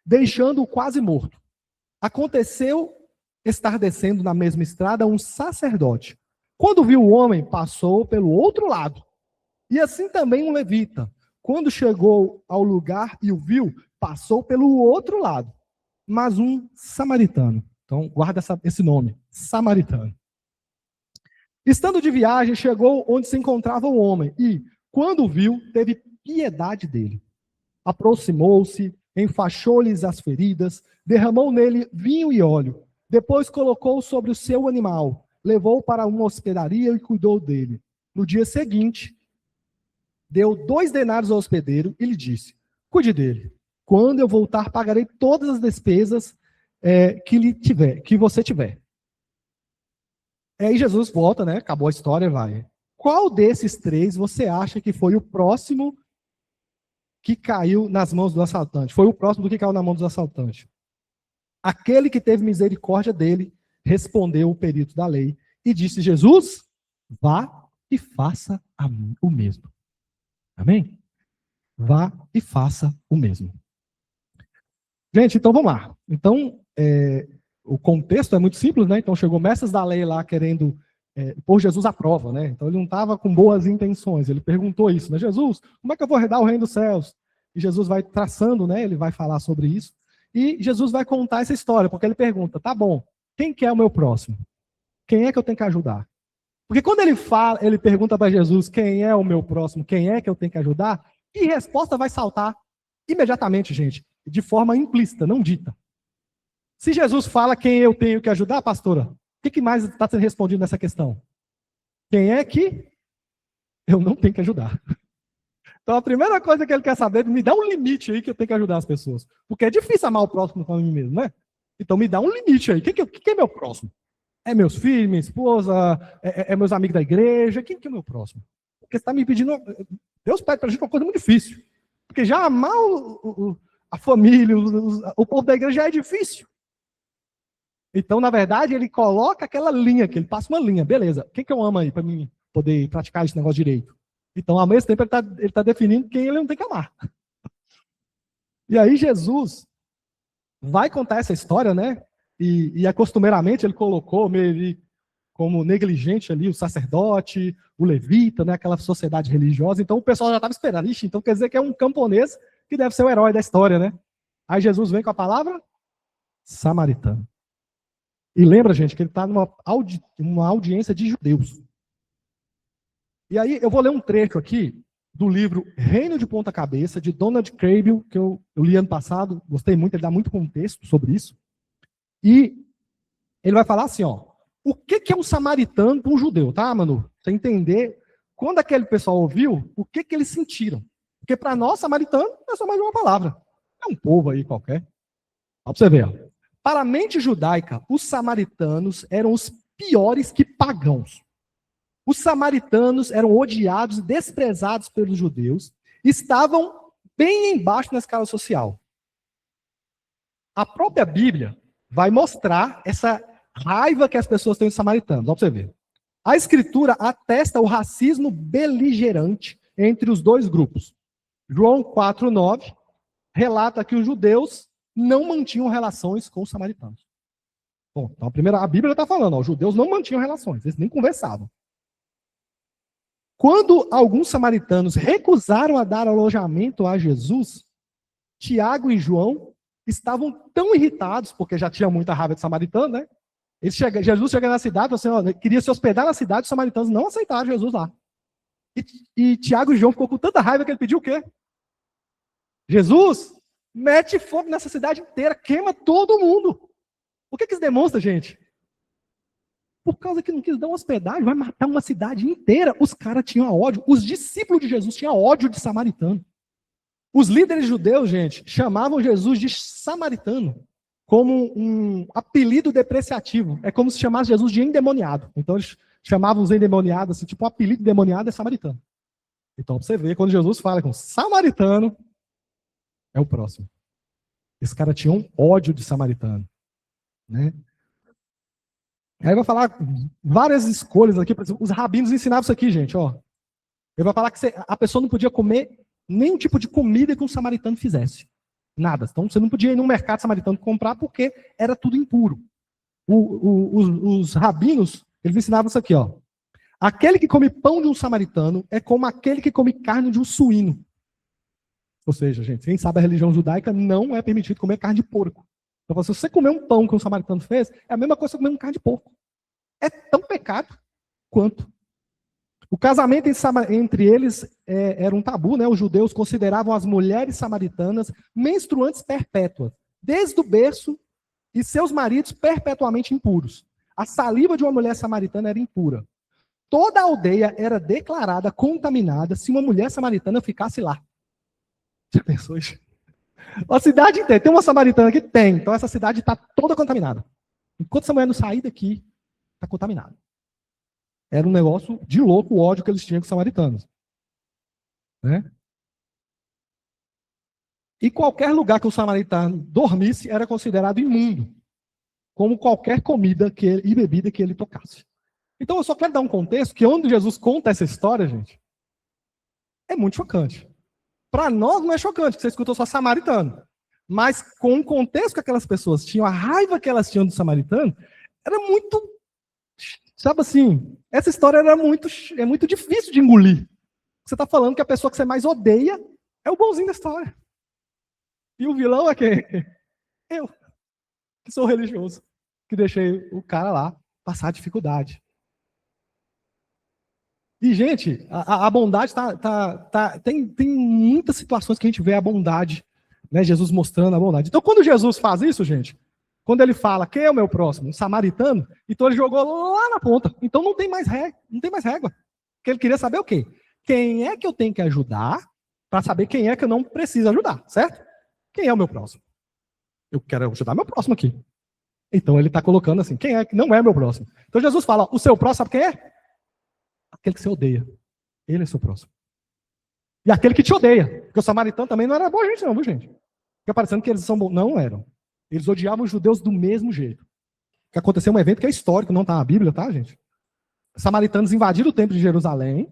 deixando-o quase morto. Aconteceu estar descendo na mesma estrada um sacerdote. Quando viu o homem, passou pelo outro lado. E assim também um levita. Quando chegou ao lugar e o viu, passou pelo outro lado. Mas um samaritano. Então, guarda esse nome, samaritano. Estando de viagem, chegou onde se encontrava o homem e, quando o viu, teve piedade dele. Aproximou-se, enfaixou-lhes as feridas, derramou nele vinho e óleo. Depois colocou sobre o seu animal, levou-o para uma hospedaria e cuidou dele. No dia seguinte, deu 2 denários ao hospedeiro e lhe disse: cuide dele. Quando eu voltar, pagarei todas as despesas que você tiver. Aí Jesus volta, né? Acabou a história, vai. Qual desses 3 você acha que foi o próximo que caiu nas mãos do assaltante? Foi o próximo do que caiu na mão do assaltante. Aquele que teve misericórdia dele, respondeu o perito da lei, e disse: Jesus, vá e faça o mesmo. Amém? Vá e faça o mesmo. Gente, então vamos lá. Então, o contexto é muito simples, né? Então chegou mestres da lei lá querendo pôr Jesus à prova, né? Então ele não estava com boas intenções. Ele perguntou isso, né? Jesus, como é que eu vou herdar o reino dos céus? E Jesus vai traçando, né? Ele vai falar sobre isso. E Jesus vai contar essa história, porque ele pergunta: tá bom, quem que é o meu próximo? Quem é que eu tenho que ajudar? Porque quando ele pergunta para Jesus quem é o meu próximo, quem é que eu tenho que ajudar, que resposta vai saltar imediatamente, gente, de forma implícita, não dita. Se Jesus fala quem eu tenho que ajudar, pastora, o que mais está sendo respondido nessa questão? Quem é que eu não tenho que ajudar? Então a primeira coisa que ele quer saber é me dá um limite aí que eu tenho que ajudar as pessoas. Porque é difícil amar o próximo para mim mesmo, né? Então me dá um limite aí. Quem é meu próximo? É meus filhos, minha esposa, é meus amigos da igreja? Quem que é meu próximo? Porque você está me pedindo... Deus pede para a gente uma coisa muito difícil. Porque já amar a família, o povo da igreja já é difícil. Então, na verdade, ele coloca aquela linha, que ele passa uma linha. Beleza, quem que eu amo aí para mim poder praticar esse negócio direito? Então, ao mesmo tempo, ele tá definindo quem ele não tem que amar. E aí, Jesus vai contar essa história, né? E costumeiramente ele colocou meio como negligente ali o sacerdote, o levita, né? Aquela sociedade religiosa. Então, o pessoal já estava esperando. Ixi, então quer dizer que é um camponês que deve ser o herói da história, né? Aí Jesus vem com a palavra samaritano. E lembra, gente, que ele está numa audiência de judeus. E aí eu vou ler um trecho aqui do livro Reino de Ponta Cabeça, de Donald Crable, que eu li ano passado, gostei muito, ele dá muito contexto sobre isso. E ele vai falar assim, ó, o que que é um samaritano para um judeu, tá, Manu? Você entender, quando aquele pessoal ouviu, o que eles sentiram. Porque para nós, samaritano, é só mais uma palavra. É um povo aí qualquer. Ó, pra você ver. Ó. Para a mente judaica, os samaritanos eram os piores que pagãos. Os samaritanos eram odiados e desprezados pelos judeus, estavam bem embaixo na escala social. A própria Bíblia vai mostrar essa raiva que as pessoas têm dos samaritanos. Ó, pra você ver. A Escritura atesta o racismo beligerante entre os dois grupos. João 4,9 relata que os judeus não mantinham relações com os samaritanos. Bom, então a Bíblia está falando, ó, os judeus não mantinham relações, eles nem conversavam. Quando alguns samaritanos recusaram a dar alojamento a Jesus, Tiago e João estavam tão irritados, porque já tinha muita raiva de samaritano, né? Jesus chega na cidade, assim, ó, queria se hospedar na cidade, os samaritanos não aceitaram Jesus lá. E Tiago e João ficou com tanta raiva que ele pediu o quê? Jesus, mete fogo nessa cidade inteira, queima todo mundo. O que isso demonstra, gente? Por causa que não quis dar uma hospedagem, vai matar uma cidade inteira. Os caras tinham ódio. Os discípulos de Jesus tinham ódio de samaritano. Os líderes judeus, gente, chamavam Jesus de samaritano como um apelido depreciativo. É como se chamasse Jesus de endemoniado. Então eles chamavam os endemoniados, assim, tipo um apelido demoniado é samaritano. Então pra você ver, quando Jesus fala com samaritano, é o próximo. Esses caras tinham ódio de samaritano. Né? Aí vai falar várias escolhas aqui. Os rabinos ensinavam isso aqui, gente. Ó. Ele vai falar que a pessoa não podia comer nenhum tipo de comida que um samaritano fizesse. Nada. Então você não podia ir no mercado samaritano comprar porque era tudo impuro. Os rabinos, eles ensinavam isso aqui. Ó. Aquele que come pão de um samaritano é como aquele que come carne de um suíno. Ou seja, gente, quem sabe a religião judaica não é permitido comer carne de porco. Então, se você comer um pão que um samaritano fez, é a mesma coisa que comer um carne de porco. É tão pecado quanto. O casamento entre eles era um tabu, né? Os judeus consideravam as mulheres samaritanas menstruantes perpétuas, desde o berço, e seus maridos perpetuamente impuros. A saliva de uma mulher samaritana era impura. Toda a aldeia era declarada contaminada se uma mulher samaritana ficasse lá. Já pensou isso? A cidade inteira. Tem uma samaritana aqui? Tem. Então essa cidade está toda contaminada. Enquanto essa mulher não sair daqui, está contaminada. Era um negócio de louco o ódio que eles tinham com os samaritanos. Né? E qualquer lugar que o samaritano dormisse era considerado imundo, como qualquer comida e bebida que ele tocasse. Então eu só quero dar um contexto que onde Jesus conta essa história, gente, é muito chocante. Para nós não é chocante, porque você escutou só samaritano. Mas com o contexto que aquelas pessoas tinham, a raiva que elas tinham do samaritano, era muito... Sabe assim, essa história é muito difícil de engolir. Você está falando que a pessoa que você mais odeia é o bonzinho da história. E o vilão é quem? Eu, que sou religioso, que deixei o cara lá passar dificuldade. E, gente, a bondade tem muitas situações que a gente vê a bondade, né? Jesus mostrando a bondade. Então, quando Jesus faz isso, gente, quando ele fala, quem é o meu próximo? Um samaritano, então ele jogou lá na ponta. Então não tem mais régua. Porque ele queria saber o quê? Quem é que eu tenho que ajudar para saber quem é que eu não preciso ajudar, certo? Quem é o meu próximo? Eu quero ajudar meu próximo aqui. Então ele está colocando assim, quem é que não é meu próximo? Então Jesus fala, o seu próximo sabe quem é? Aquele que você odeia. Ele é seu próximo. E aquele que te odeia. Porque o samaritano também não era boa gente não, viu, gente? Fica parecendo que eles são bons. Não eram. Eles odiavam os judeus do mesmo jeito. Que aconteceu um evento que é histórico, não está na Bíblia, tá, gente? Os samaritanos invadiram o templo de Jerusalém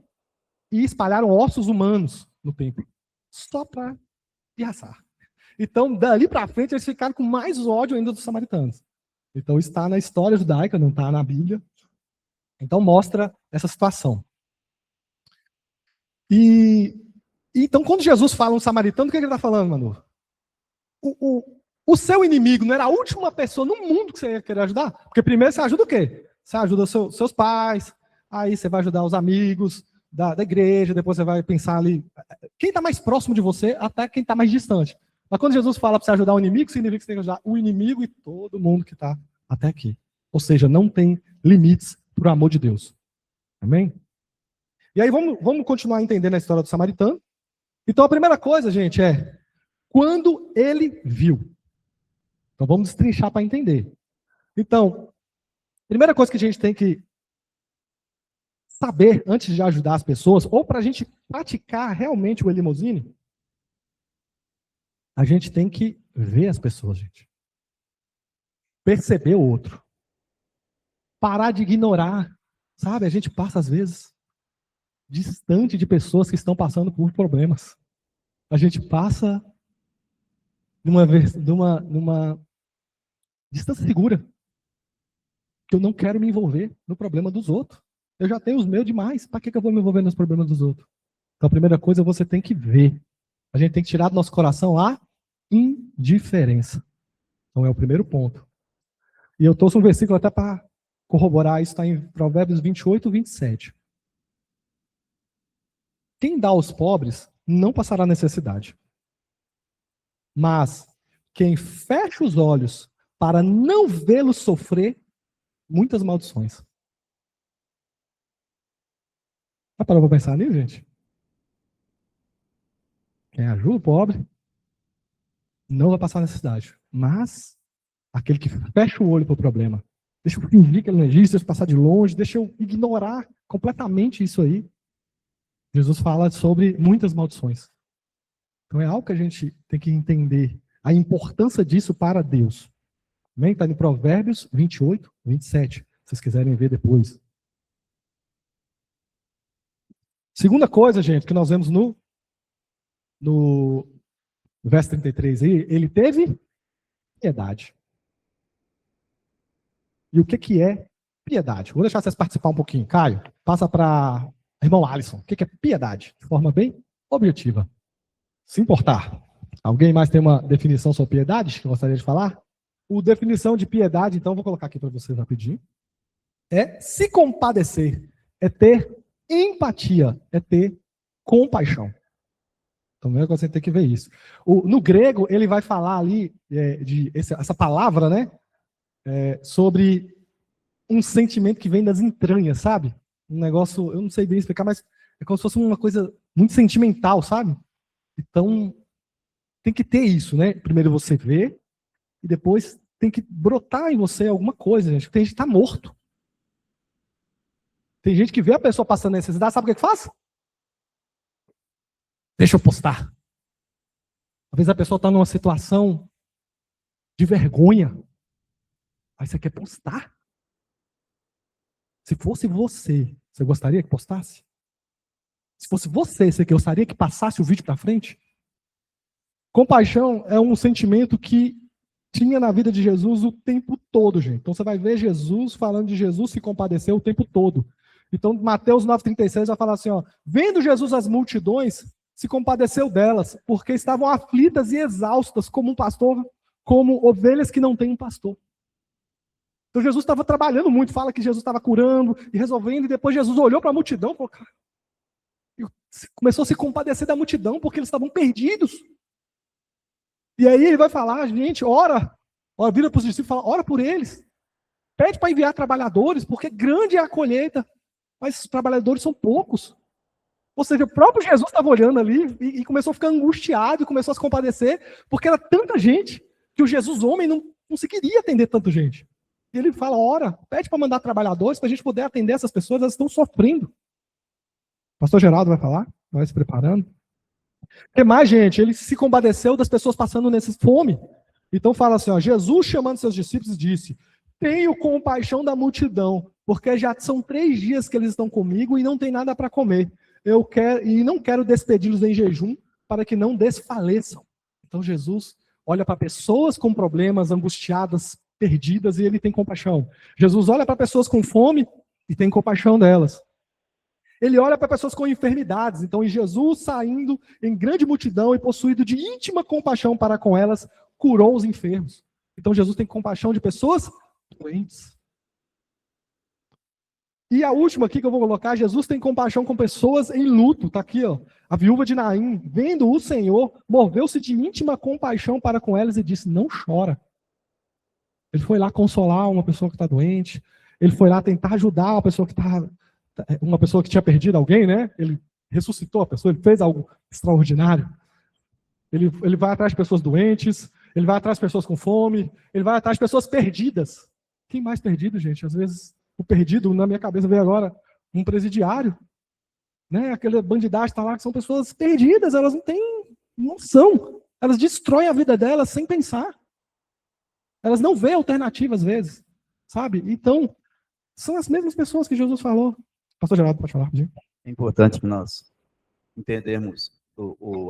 e espalharam ossos humanos no templo. Só para pirraçar. Então, dali para frente, eles ficaram com mais ódio ainda dos samaritanos. Então, está na história judaica, não está na Bíblia. Então, mostra essa situação. Então, quando Jesus fala um samaritano, o que ele está falando, Manu? O seu inimigo não era a última pessoa no mundo que você ia querer ajudar? Porque primeiro você ajuda o quê? Você ajuda seus pais, aí você vai ajudar os amigos da igreja, depois você vai pensar ali, quem está mais próximo de você, até quem está mais distante. Mas quando Jesus fala para você ajudar o inimigo, significa que você tem que ajudar o inimigo e todo mundo que está até aqui. Ou seja, não tem limites por amor de Deus. Amém? E aí vamos continuar entendendo a história do samaritano. Então a primeira coisa, gente, é quando ele viu. Então vamos destrinchar para entender. Então, a primeira coisa que a gente tem que saber antes de ajudar as pessoas, ou para a gente praticar realmente o elimosine, a gente tem que ver as pessoas, gente. Perceber o outro. Parar de ignorar. Sabe, a gente passa às vezes distante de pessoas que estão passando por problemas. A gente passa numa distância segura. Que eu não quero me envolver no problema dos outros. Eu já tenho os meus demais. Para que eu vou me envolver nos problemas dos outros? Então a primeira coisa você tem que ver. A gente tem que tirar do nosso coração a indiferença. Então é o primeiro ponto. E eu trouxe um versículo até para corroborar, isso está em Provérbios 28, 27. Quem dá aos pobres não passará necessidade. Mas quem fecha os olhos para não vê-los sofrer muitas maldições. Já parou para pensar nisso, gente? Quem ajuda o pobre não vai passar necessidade. Mas aquele que fecha o olho para o problema, deixa eu fingir que ele não existe, deixa eu passar de longe, deixa eu ignorar completamente isso aí. Jesus fala sobre muitas maldições. Então é algo que a gente tem que entender a importância disso para Deus. Está em Provérbios 28, 27. Se vocês quiserem ver depois. Segunda coisa, gente, que nós vemos no verso 33 aí, ele teve piedade. E o que é piedade? Vou deixar vocês participar um pouquinho. Caio, passa para irmão Alisson. O que é piedade? De forma bem objetiva. Se importar. Alguém mais tem uma definição sobre piedade que gostaria de falar? A definição de piedade, então, vou colocar aqui para vocês rapidinho. É se compadecer, é ter empatia, é ter compaixão. Então, você tem que ver isso. No grego, ele vai falar ali, essa palavra, né? Sobre um sentimento que vem das entranhas, sabe? Um negócio, eu não sei bem explicar, mas é como se fosse uma coisa muito sentimental, sabe? Então, tem que ter isso, né? Primeiro você vê, e depois tem que brotar em você alguma coisa, gente. Tem gente que está morto. Tem gente que vê a pessoa passando necessidade, sabe o que faz? Deixa eu postar. Às vezes a pessoa está numa situação de vergonha. Aí você quer postar. Se fosse você, você gostaria que postasse? Se fosse você gostaria que passasse o vídeo para frente? Compaixão é um sentimento que tinha na vida de Jesus o tempo todo, gente. Então você vai ver Jesus falando de Jesus se compadecer o tempo todo. Então Mateus 9,36 vai falar assim, ó, vendo Jesus as multidões, se compadeceu delas, porque estavam aflitas e exaustas como um pastor, como ovelhas que não têm um pastor. Então Jesus estava trabalhando muito, fala que Jesus estava curando e resolvendo, e depois Jesus olhou para a multidão e falou, cara, começou a se compadecer da multidão, porque eles estavam perdidos. E aí ele vai falar, gente, ora, vira para os discípulos e fala, ora por eles. Pede para enviar trabalhadores, porque grande é a colheita, mas os trabalhadores são poucos. Ou seja, o próprio Jesus estava olhando ali e começou a ficar angustiado, e começou a se compadecer, porque era tanta gente que o Jesus homem não conseguiria atender tanta gente. E ele fala, ora, pede para mandar trabalhadores para a gente poder atender essas pessoas, elas estão sofrendo. O pastor Geraldo vai falar, vai se preparando. O que mais, gente? Ele se compadeceu das pessoas passando nessa fome. Então fala assim, ó, Jesus chamando seus discípulos disse, tenho compaixão da multidão, porque já são 3 dias que eles estão comigo e não tem nada para comer. Não quero despedi-los em jejum para que não desfaleçam. Então Jesus olha para pessoas com problemas, angustiadas, perdidas, e ele tem compaixão. Jesus olha para pessoas com fome e tem compaixão delas. Ele olha para pessoas com enfermidades. Então, Jesus, saindo em grande multidão e possuído de íntima compaixão para com elas, curou os enfermos. Então, Jesus tem compaixão de pessoas doentes. E a última aqui que eu vou colocar, Jesus tem compaixão com pessoas em luto. Está aqui, ó. A viúva de Naim, vendo o Senhor, moveu-se de íntima compaixão para com elas e disse, não chora. Ele foi lá consolar uma pessoa que está doente. ele foi lá tentar ajudar uma pessoa que tinha perdido alguém, né? Ele ressuscitou a pessoa, ele fez algo extraordinário. Ele vai atrás de pessoas doentes, ele vai atrás de pessoas com fome, ele vai atrás de pessoas perdidas. Quem mais perdido, gente? Às vezes, o perdido, na minha cabeça, veio agora um presidiário, né? Aquela bandidagem está lá, que são pessoas perdidas, elas não têm noção. Elas destroem a vida delas sem pensar. Elas não veem alternativa, às vezes, sabe? Então, são as mesmas pessoas que Jesus falou. Pastor Geraldo, pode falar. É importante que nós entendermos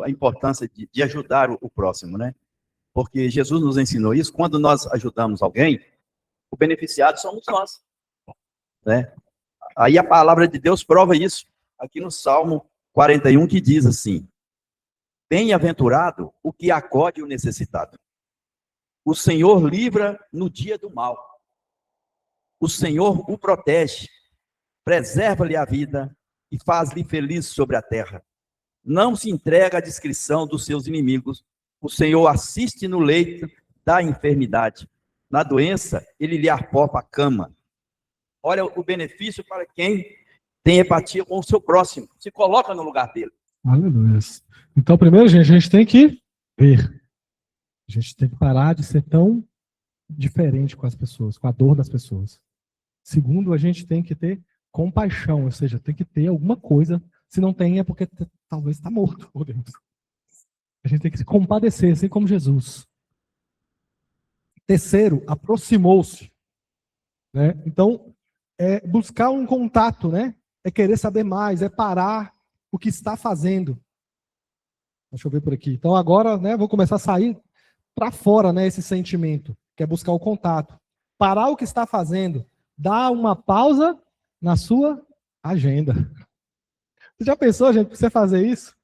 a importância de ajudar o próximo, né? Porque Jesus nos ensinou isso. Quando nós ajudamos alguém, o beneficiado somos nós, né? Aí a palavra de Deus prova isso. Aqui no Salmo 41, que diz assim: bem-aventurado o que acode o necessitado. O Senhor livra no dia do mal. O Senhor o protege, preserva-lhe a vida e faz-lhe feliz sobre a terra. Não se entrega à discrição dos seus inimigos. O Senhor assiste no leito da enfermidade. Na doença, ele lhe apopa a cama. Olha o benefício para quem tem empatia com o seu próximo. Se coloca no lugar dele. Aleluia. Então, primeiro, gente, a gente tem que ver. A gente tem que parar de ser tão diferente com as pessoas, com a dor das pessoas. Segundo, a gente tem que ter compaixão, ou seja, tem que ter alguma coisa. Se não tem, é porque talvez está morto por dentro. A gente tem que se compadecer, assim como Jesus. Terceiro, aproximou-se. Né? Então, é buscar um contato, né? É querer saber mais, é parar o que está fazendo. Deixa eu ver por aqui. Então, agora, né, vou começar a sair para fora, né, esse sentimento, que é buscar o contato. Parar o que está fazendo, dar uma pausa na sua agenda. Você já pensou, gente, para você fazer isso?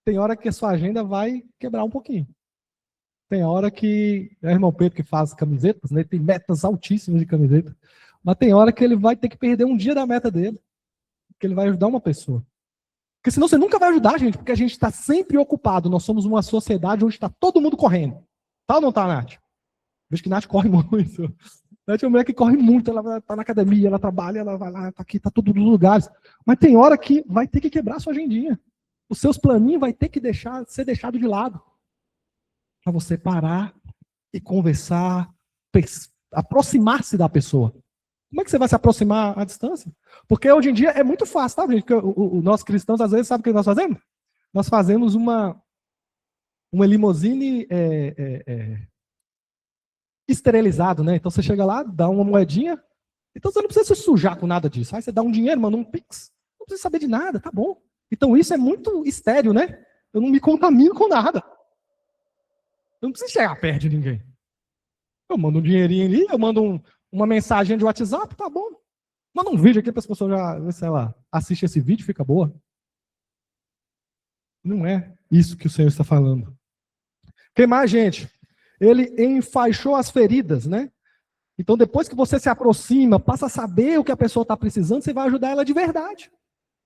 Tem hora que a sua agenda vai quebrar um pouquinho. Tem hora que, é o irmão Pedro que faz camisetas, né, tem metas altíssimas de camiseta, mas tem hora que ele vai ter que perder um dia da meta dele, que ele vai ajudar uma pessoa. Porque senão você nunca vai ajudar, gente, porque a gente está sempre ocupado. Nós somos uma sociedade onde está todo mundo correndo. Tá ou não tá, Nath? Vejo que Nath corre muito. Nath é uma mulher que corre muito, ela está na academia, ela trabalha, ela vai lá, está aqui, está tudo nos lugares. Mas tem hora que vai ter que quebrar a sua agendinha. Os seus planinhos vai ter que ser deixado de lado. Para você parar e conversar, aproximar-se da pessoa. Como é que você vai se aproximar à distância? Porque hoje em dia é muito fácil, tá, gente? Nós cristãos, às vezes, sabe o que nós fazemos? Nós fazemos uma limousine esterilizado, né? Então você chega lá, dá uma moedinha, então você não precisa se sujar com nada disso. Aí você dá um dinheiro, manda um pix, não precisa saber de nada, tá bom. Então isso é muito estéril, né? Eu não me contamino com nada. Eu não preciso chegar perto de ninguém. Eu mando um dinheirinho ali, eu mando uma mensagem de WhatsApp, tá bom. Manda um vídeo aqui para as pessoas já, sei lá, assistem esse vídeo, fica boa. Não é isso que o Senhor está falando. Quem mais, gente? Ele enfaixou as feridas, né? Então, depois que você se aproxima, passa a saber o que a pessoa está precisando, você vai ajudar ela de verdade,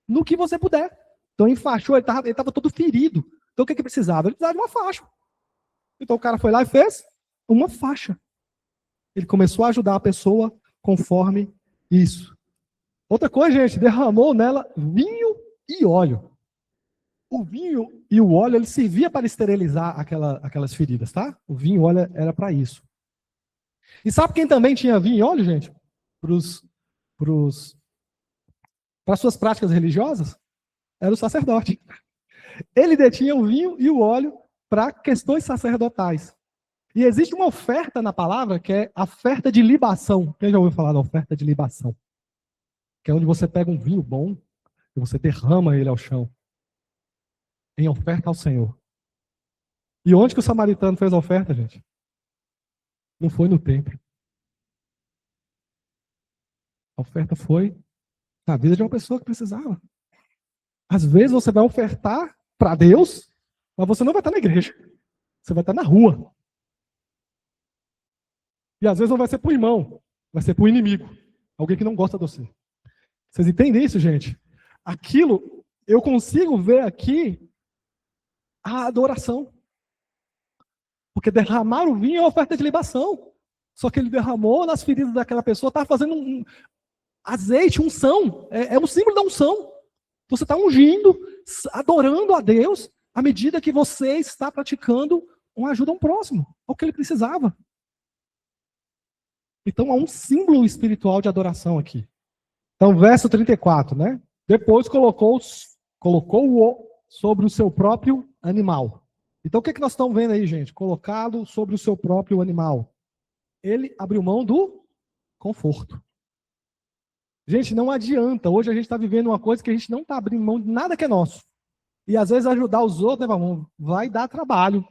no que você puder. Então, enfaixou, ele estava todo ferido. Então, o que precisava? Ele precisava de uma faixa. Então, o cara foi lá e fez uma faixa. Ele começou a ajudar a pessoa conforme isso. Outra coisa, gente, derramou nela vinho e óleo. O vinho e o óleo, ele servia para esterilizar aquelas feridas, tá? O vinho e o óleo era para isso. E sabe quem também tinha vinho e óleo, gente? Para suas práticas religiosas? Era o sacerdote. Ele detinha o vinho e o óleo para questões sacerdotais. E existe uma oferta na palavra que é a oferta de libação. Quem já ouviu falar da oferta de libação? Que é onde você pega um vinho bom e você derrama ele ao chão. Em oferta ao Senhor. E onde que o samaritano fez a oferta, gente? Não foi no templo. A oferta foi na vida de uma pessoa que precisava. Às vezes você vai ofertar para Deus, mas você não vai estar na igreja. Você vai estar na rua. E às vezes não vai ser para o irmão, vai ser para o inimigo. Alguém que não gosta de você. Vocês entendem isso, gente? Aquilo, eu consigo ver aqui a adoração. Porque derramar o vinho é uma oferta de libação. Só que ele derramou nas feridas daquela pessoa, estava fazendo um azeite, unção. É um símbolo da unção. Você está ungindo, adorando a Deus, à medida que você está praticando uma ajuda a um próximo, ao que ele precisava. Então há um símbolo espiritual de adoração aqui. Então, verso 34, né? Depois colocou-o sobre o seu próprio animal. Então, o que nós estamos vendo aí, gente? Colocá-lo sobre o seu próprio animal. Ele abriu mão do conforto. Gente, não adianta. Hoje a gente está vivendo uma coisa que a gente não está abrindo mão de nada que é nosso. E às vezes ajudar os outros, né, irmão, vai dar trabalho.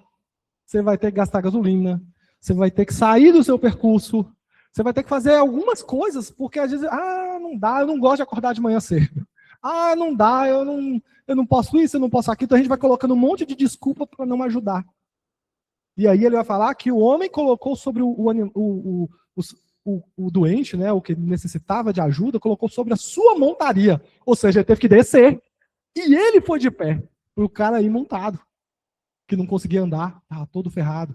Você vai ter que gastar gasolina. Você vai ter que sair do seu percurso. Você vai ter que fazer algumas coisas, porque às vezes, não dá, eu não gosto de acordar de manhã cedo. Não dá, eu não posso isso, eu não posso aquilo. Então a gente vai colocando um monte de desculpa para não ajudar. E aí ele vai falar que o homem colocou sobre o doente, né, o que necessitava de ajuda, colocou sobre a sua montaria. Ou seja, ele teve que descer. E ele foi de pé, para o cara aí montado, que não conseguia andar, estava todo ferrado.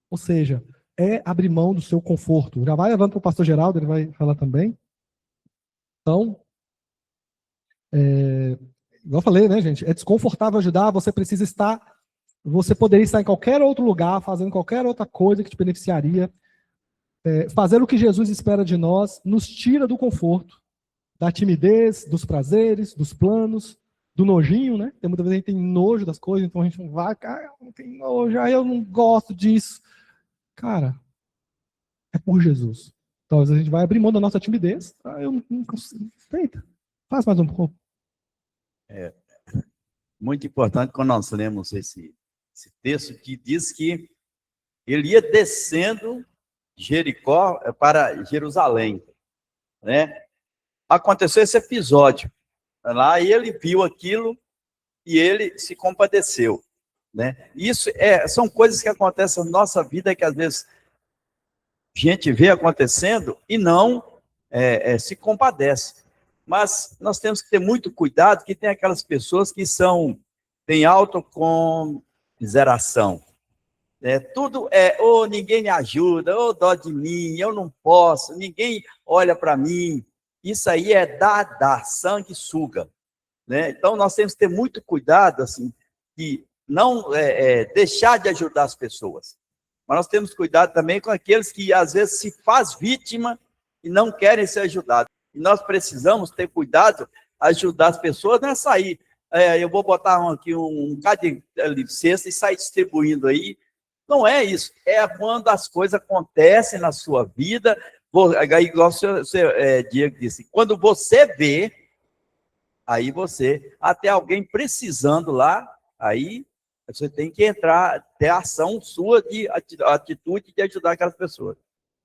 Ou seja, é abrir mão do seu conforto. Já vai levando para o pastor Geraldo, ele vai falar também. Então, igual eu falei, né, gente? É desconfortável ajudar, você poderia estar em qualquer outro lugar, fazendo qualquer outra coisa que te beneficiaria. Fazer o que Jesus espera de nós nos tira do conforto, da timidez, dos prazeres, dos planos, do nojinho, né? Muitas vezes a gente tem nojo das coisas, então a gente não vai, não tem nojo, eu não gosto disso. Cara, é por Jesus. Então, às vezes a gente vai abrir mão da nossa timidez. Eu não consigo. Eita, faz mais um pouco. Muito importante quando nós lemos esse texto que diz que ele ia descendo de Jericó para Jerusalém, né? Aconteceu esse episódio lá e ele viu aquilo e ele se compadeceu, né? Isso são coisas que acontecem na nossa vida que às vezes a gente vê acontecendo e não se compadece. Mas nós temos que ter muito cuidado, que tem aquelas pessoas que têm autocomiseração. Tudo ninguém me ajuda, dó de mim, eu não posso, ninguém olha para mim. Isso aí é dar, sangue suga. Né? Então, nós temos que ter muito cuidado, assim, de não deixar de ajudar as pessoas. Mas nós temos cuidado também com aqueles que, às vezes, se faz vítima e não querem ser ajudados. E nós precisamos ter cuidado, ajudar as pessoas, não é sair. Eu vou botar aqui um bocado de cesta e sair distribuindo aí. Não é isso. É quando as coisas acontecem na sua vida, igual o Diego disse, quando você vê, aí até alguém precisando lá, aí você tem que ter ação sua de atitude de ajudar aquelas pessoas.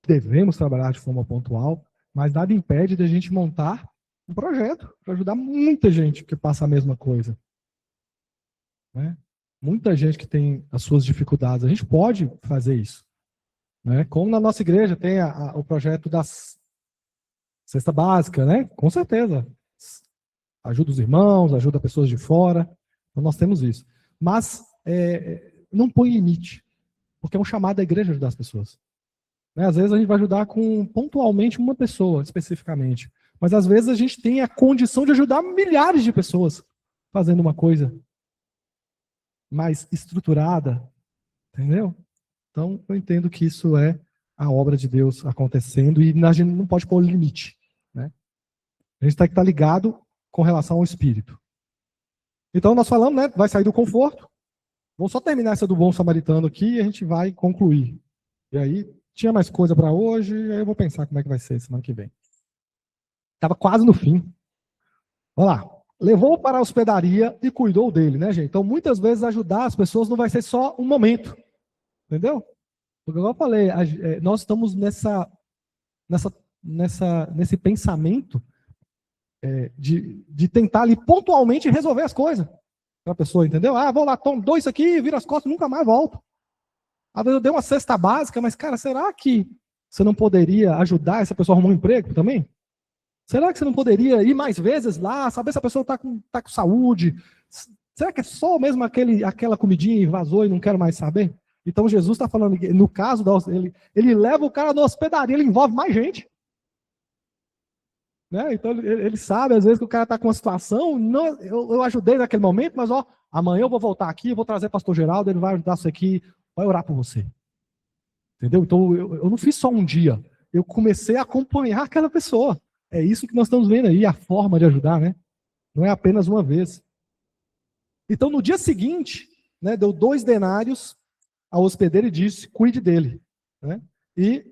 Devemos trabalhar de forma pontual, mas nada impede de a gente montar um projeto para ajudar muita gente que passa a mesma coisa. Né? Muita gente que tem as suas dificuldades. A gente pode fazer isso. Né? Como na nossa igreja tem o projeto da cesta básica, né? Com certeza. Ajuda os irmãos, ajuda pessoas de fora. Então nós temos isso. Mas não põe limite, porque é um chamado da igreja ajudar as pessoas. Né? Às vezes a gente vai ajudar pontualmente uma pessoa, especificamente. Mas às vezes a gente tem a condição de ajudar milhares de pessoas fazendo uma coisa mais estruturada. Entendeu? Então eu entendo que isso é a obra de Deus acontecendo e a gente não pode pôr limite. Né? A gente tem que estar ligado com relação ao Espírito. Então nós falamos, né? Vai sair do conforto. Vamos só terminar essa do bom samaritano aqui e a gente vai concluir. E aí, tinha mais coisa para hoje, aí eu vou pensar como é que vai ser semana que vem. Estava quase no fim. Vamos lá. Levou para a hospedaria e cuidou dele, né, gente? Então, muitas vezes, ajudar as pessoas não vai ser só um momento. Entendeu? Porque, como eu falei, nós estamos nesse pensamento de tentar ali pontualmente resolver as coisas para a pessoa, entendeu? Vou lá, dou isso aqui, viro as costas, nunca mais volto. Às vezes eu dei uma cesta básica, mas, cara, será que você não poderia ajudar essa pessoa a arrumar um emprego também? Será que você não poderia ir mais vezes lá, saber se a pessoa está com saúde? Será que é só mesmo aquela comidinha e vazou e não quero mais saber? Então Jesus está falando, no caso, ele leva o cara na hospedaria, ele envolve mais gente. Né? Então ele sabe, às vezes, que o cara está com uma situação, não, eu ajudei naquele momento, mas amanhã eu vou voltar aqui, eu vou trazer o pastor Geraldo, ele vai ajudar você aqui, vai orar por você. Entendeu? Então eu não fiz só um dia, eu comecei a acompanhar aquela pessoa. É isso que nós estamos vendo aí, a forma de ajudar, né? Não é apenas uma vez. Então no dia seguinte, né, deu 2 denários ao hospedeiro e disse, cuide dele. Né? E,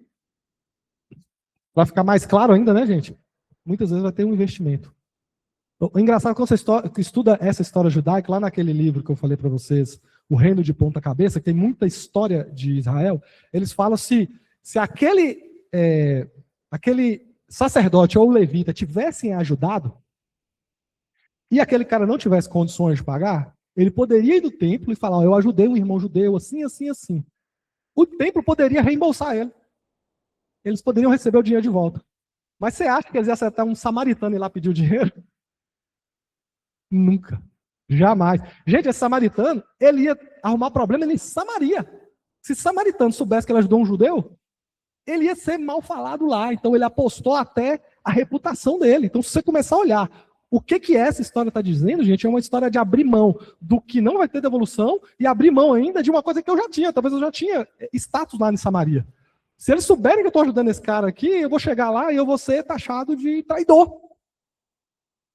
para ficar mais claro ainda, né, gente? Muitas vezes vai ter um investimento. O engraçado é que você estuda essa história judaica, lá naquele livro que eu falei para vocês, O Reino de Ponta Cabeça, que tem muita história de Israel, eles falam se aquele sacerdote ou levita tivessem ajudado, e aquele cara não tivesse condições de pagar, ele poderia ir do templo e falar, eu ajudei um irmão judeu assim, assim, assim. O templo poderia reembolsar ele. Eles poderiam receber o dinheiro de volta. Mas você acha que eles iam acertar um samaritano e ir lá pedir o dinheiro? Nunca. Jamais. Gente, esse samaritano, ele ia arrumar problema em Samaria. Se samaritano soubesse que ele ajudou um judeu, ele ia ser mal falado lá. Então ele apostou até a reputação dele. Então se você começar a olhar o que essa história está dizendo, gente, é uma história de abrir mão do que não vai ter devolução e abrir mão ainda de uma coisa que eu já tinha. Talvez eu já tinha status lá em Samaria. Se eles souberem que eu estou ajudando esse cara aqui, eu vou chegar lá e eu vou ser taxado de traidor.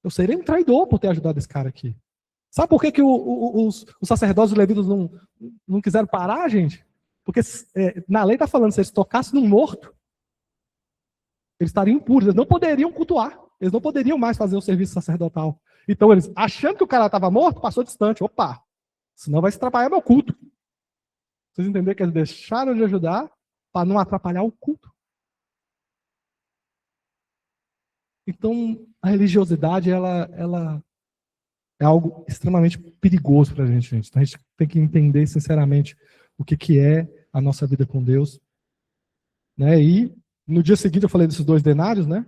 Eu serei um traidor por ter ajudado esse cara aqui. Sabe por que os sacerdotes e levitas não quiseram parar, gente? Porque na lei está falando, se eles tocassem num morto, eles estariam impuros, eles não poderiam cultuar, eles não poderiam mais fazer o serviço sacerdotal. Então eles, achando que o cara estava morto, passou distante. Opa, senão vai se atrapalhar meu culto. Vocês entenderam que eles deixaram de ajudar para não atrapalhar o culto. Então, a religiosidade, ela é algo extremamente perigoso para a gente. Então, a gente tem que entender, sinceramente, o que é a nossa vida com Deus. Né? E, no dia seguinte, eu falei desses 2 denários, né?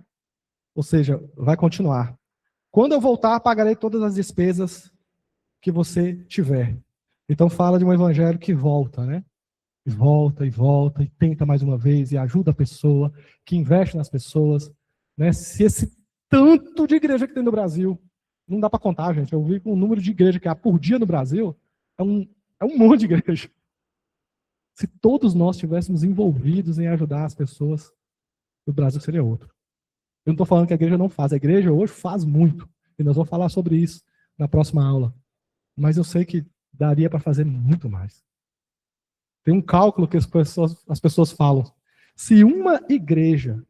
Ou seja, vai continuar. Quando eu voltar, pagarei todas as despesas que você tiver. Então, fala de um evangelho que volta, né? E volta, e tenta mais uma vez, e ajuda a pessoa, que investe nas pessoas. Né? Se esse tanto de igreja que tem no Brasil, não dá para contar, gente. Eu vi que o número de igreja que há por dia no Brasil é um monte de igreja. Se todos nós estivéssemos envolvidos em ajudar as pessoas, o Brasil seria outro. Eu não estou falando que a igreja não faz. A igreja hoje faz muito. E nós vamos falar sobre isso na próxima aula. Mas eu sei que daria para fazer muito mais. Tem um cálculo que as pessoas falam. Se uma igreja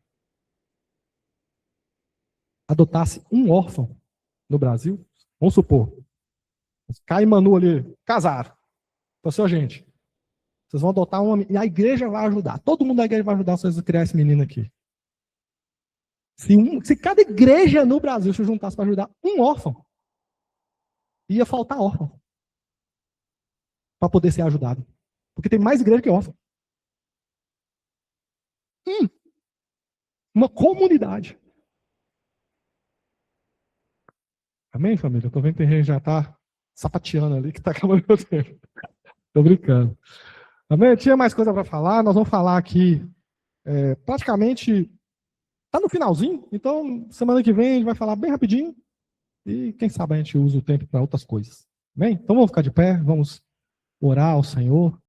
adotasse um órfão no Brasil, vamos supor, Caio e Manu ali, casaram. Então, assim, gente, vocês vão adotar um homem, e a igreja vai ajudar. Todo mundo da igreja vai ajudar vocês a criar esse menino aqui. Se cada igreja no Brasil se juntasse para ajudar um órfão, ia faltar órfão para poder ser ajudado. Porque tem mais igreja que órfão. Uma comunidade. Amém, família? Eu tô vendo que tem gente já tá sapateando ali, que tá acabando meu tempo. Tô brincando. Amém? Tinha mais coisa para falar, nós vamos falar aqui, praticamente, tá no finalzinho, então semana que vem a gente vai falar bem rapidinho, e quem sabe a gente usa o tempo para outras coisas. Amém? Então vamos ficar de pé, vamos orar ao Senhor.